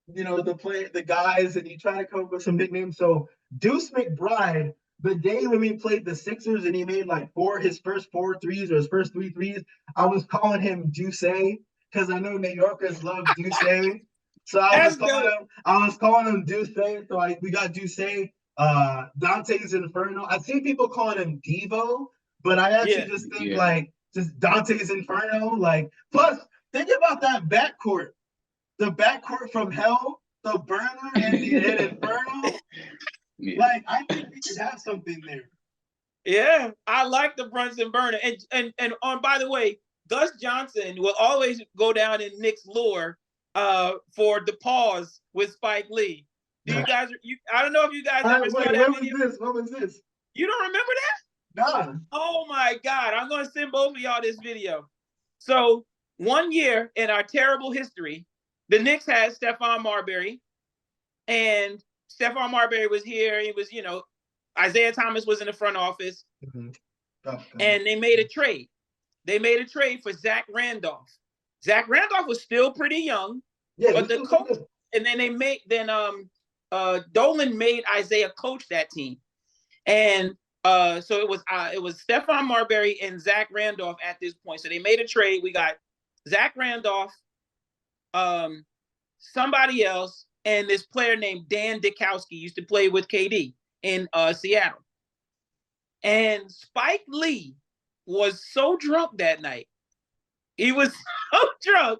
the guys, and you try to come up with some nicknames. So Deuce McBride, the day when we played the Sixers and he made like his first 4 threes or his first 3 threes, I was calling him Deuce, because I know New Yorkers love Deuce. So I was calling him Deuce. So we got Deuce. Dante's Inferno. I've seen people calling him Devo, but I actually just think like just Dante's Inferno. Like, plus think about that backcourt. The backcourt from hell, the burner and the Inferno. Yeah. Like, I think we could have something there. Yeah, I like the Brunson burner. And on by the way, Gus Johnson will always go down in Knicks lore for the pause with Spike Lee. Do you guys I don't know if you guys ever saw Wait, that what was video. this? What was this? You don't remember that? Nah. Oh my God. I'm gonna send both of y'all this video. So 1 year in our terrible history, the Knicks had Stephon Marbury, and Stephon Marbury was here. He was, Isaiah Thomas was in the front office, and they made a trade. They made a trade for Zach Randolph. Zach Randolph was still pretty young, but the coach, and then Dolan made Isaiah coach that team, and so it was Stephon Marbury and Zach Randolph at this point. So they made a trade. We got Zach Randolph, somebody else, and this player named Dan Dikowski used to play with KD in Seattle. And Spike Lee was so drunk that night. He was so drunk.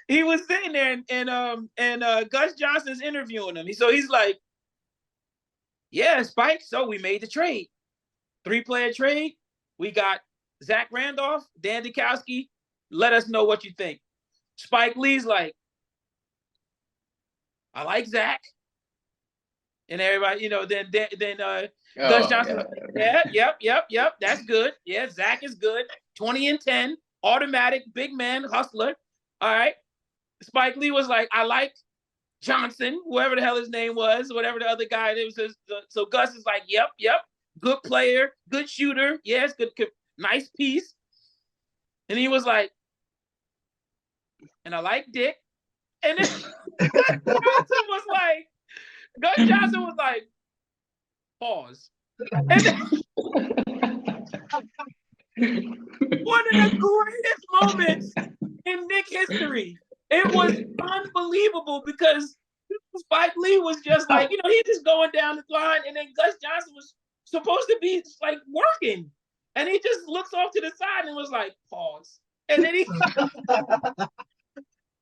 He was sitting there, and Gus Johnson's interviewing him. So he's like, "Yeah, Spike. So we made the trade, 3-player trade. We got Zach Randolph, Dan Dikowski. Let us know what you think." Spike Lee's like, "I like Zach." And everybody, then Gus Johnson, yep, that's good. Yeah, Zach is good. 20-10, automatic, big man, hustler. All right. Spike Lee was like, "I like Johnson," whoever the hell his name was, whatever the other guy it was. So Gus is like, yep, good player, good shooter. Yes, good, nice piece. And he was like, "And I like Dick." And then Gus Johnson was like, pause. And then, one of the greatest moments in Knick history. It was unbelievable because Spike Lee was just like, he just going down the line, and then Gus Johnson was supposed to be like working. And he just looks off to the side and was like, pause. And then he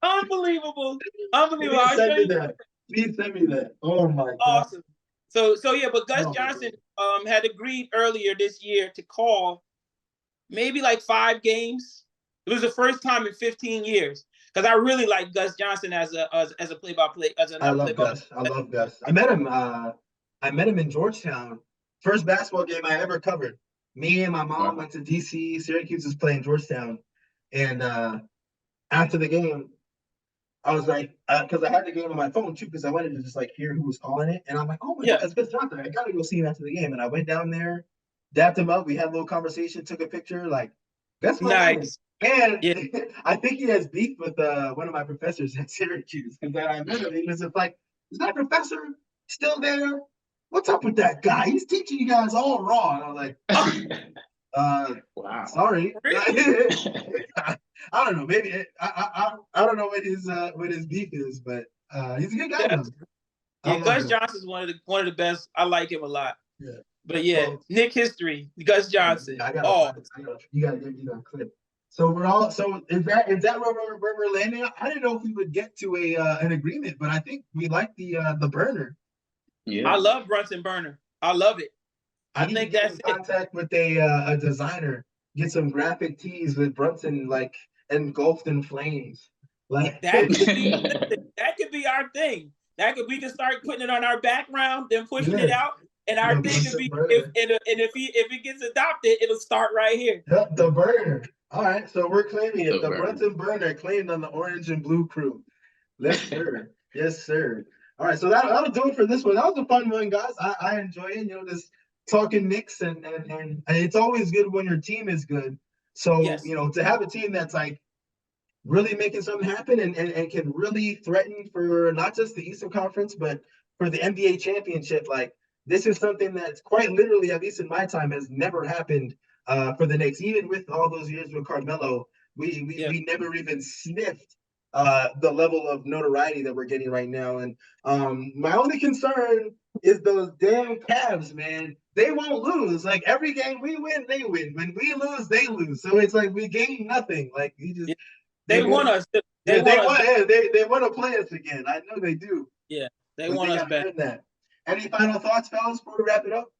unbelievable. Please send me that. Please send me that. Oh my God. Awesome. So yeah, but Gus Johnson had agreed earlier this year to call maybe like 5 games. It was the first time in 15 years. Because I really like Gus Johnson as a play-by-play. I love Gus. I met him in Georgetown. First basketball game I ever covered. Me and my mom went to DC. Syracuse was playing Georgetown. And after the game, I was like, because I had the game on my phone too, because I wanted to just like hear who was calling it. And I'm like, oh my God, it's Gus Johnson. I gotta go see him after the game. And I went down there, dapped him up. We had a little conversation, took a picture. Like, that's nice. And I think he has beef with one of my professors at Syracuse. Because I met him, he was just like, "Is that professor still there? What's up with that guy? He's teaching you guys all wrong." I was like, wow, sorry. I don't know. Maybe I don't know what his beef is, but he's a good guy. Yeah, Gus Johnson's one of the best. I like him a lot. Yeah. But yeah, Knick history, Gus Johnson. You gotta give me that clip. So is that where we're landing? I didn't know if we would get to an agreement, but I think we like the burner. Yeah, I love Brunson burner. I love it. I think that's in contact with a designer. Get some graphic tees with Brunson like engulfed in flames. Like that could be our thing. We can start putting it on our background, then pushing it out. And our thing could be if it gets adopted, it'll start right here. The burner. All right, so we're claiming it. The Brunson burner claimed on the orange and blue crew. Yes, sir. Yes, sir. All right, so that'll do it for this one. That was a fun one, guys. I enjoy it. Just talking Knicks, and it's always good when your team is good. So to have a team that's like really making something happen and can really threaten for not just the Eastern Conference, but for the NBA championship, like. This is something that's quite literally, at least in my time, has never happened for the Knicks. Even with all those years with Carmelo, we never even sniffed the level of notoriety that we're getting right now. And my only concern is those damn Cavs, man. They won't lose. Like every game we win, they win. When we lose, they lose. So it's like we gain nothing. Like they want us. They want to play us again. I know they do. Yeah, they want us back. Any final thoughts, fellas, before we wrap it up?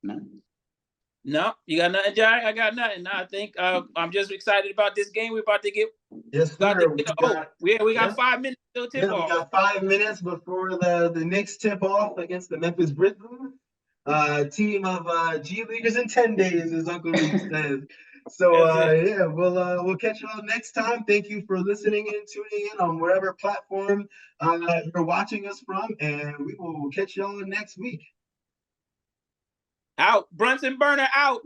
No. No, you got nothing, Jai? I got nothing. No, I think I'm just excited about this game. We're about to get. Yes, sir. We got 5 minutes till tip Yeah, we off. got 5 minutes before the Knicks tip off against the Memphis Grizzlies. Team of G Leaguers in 10 days, as Uncle Luke says. So yeah, we'll catch y'all next time. Thank you for listening and tuning in on whatever platform you're watching us from, and we will catch y'all next week. Out. Brunson Burner out.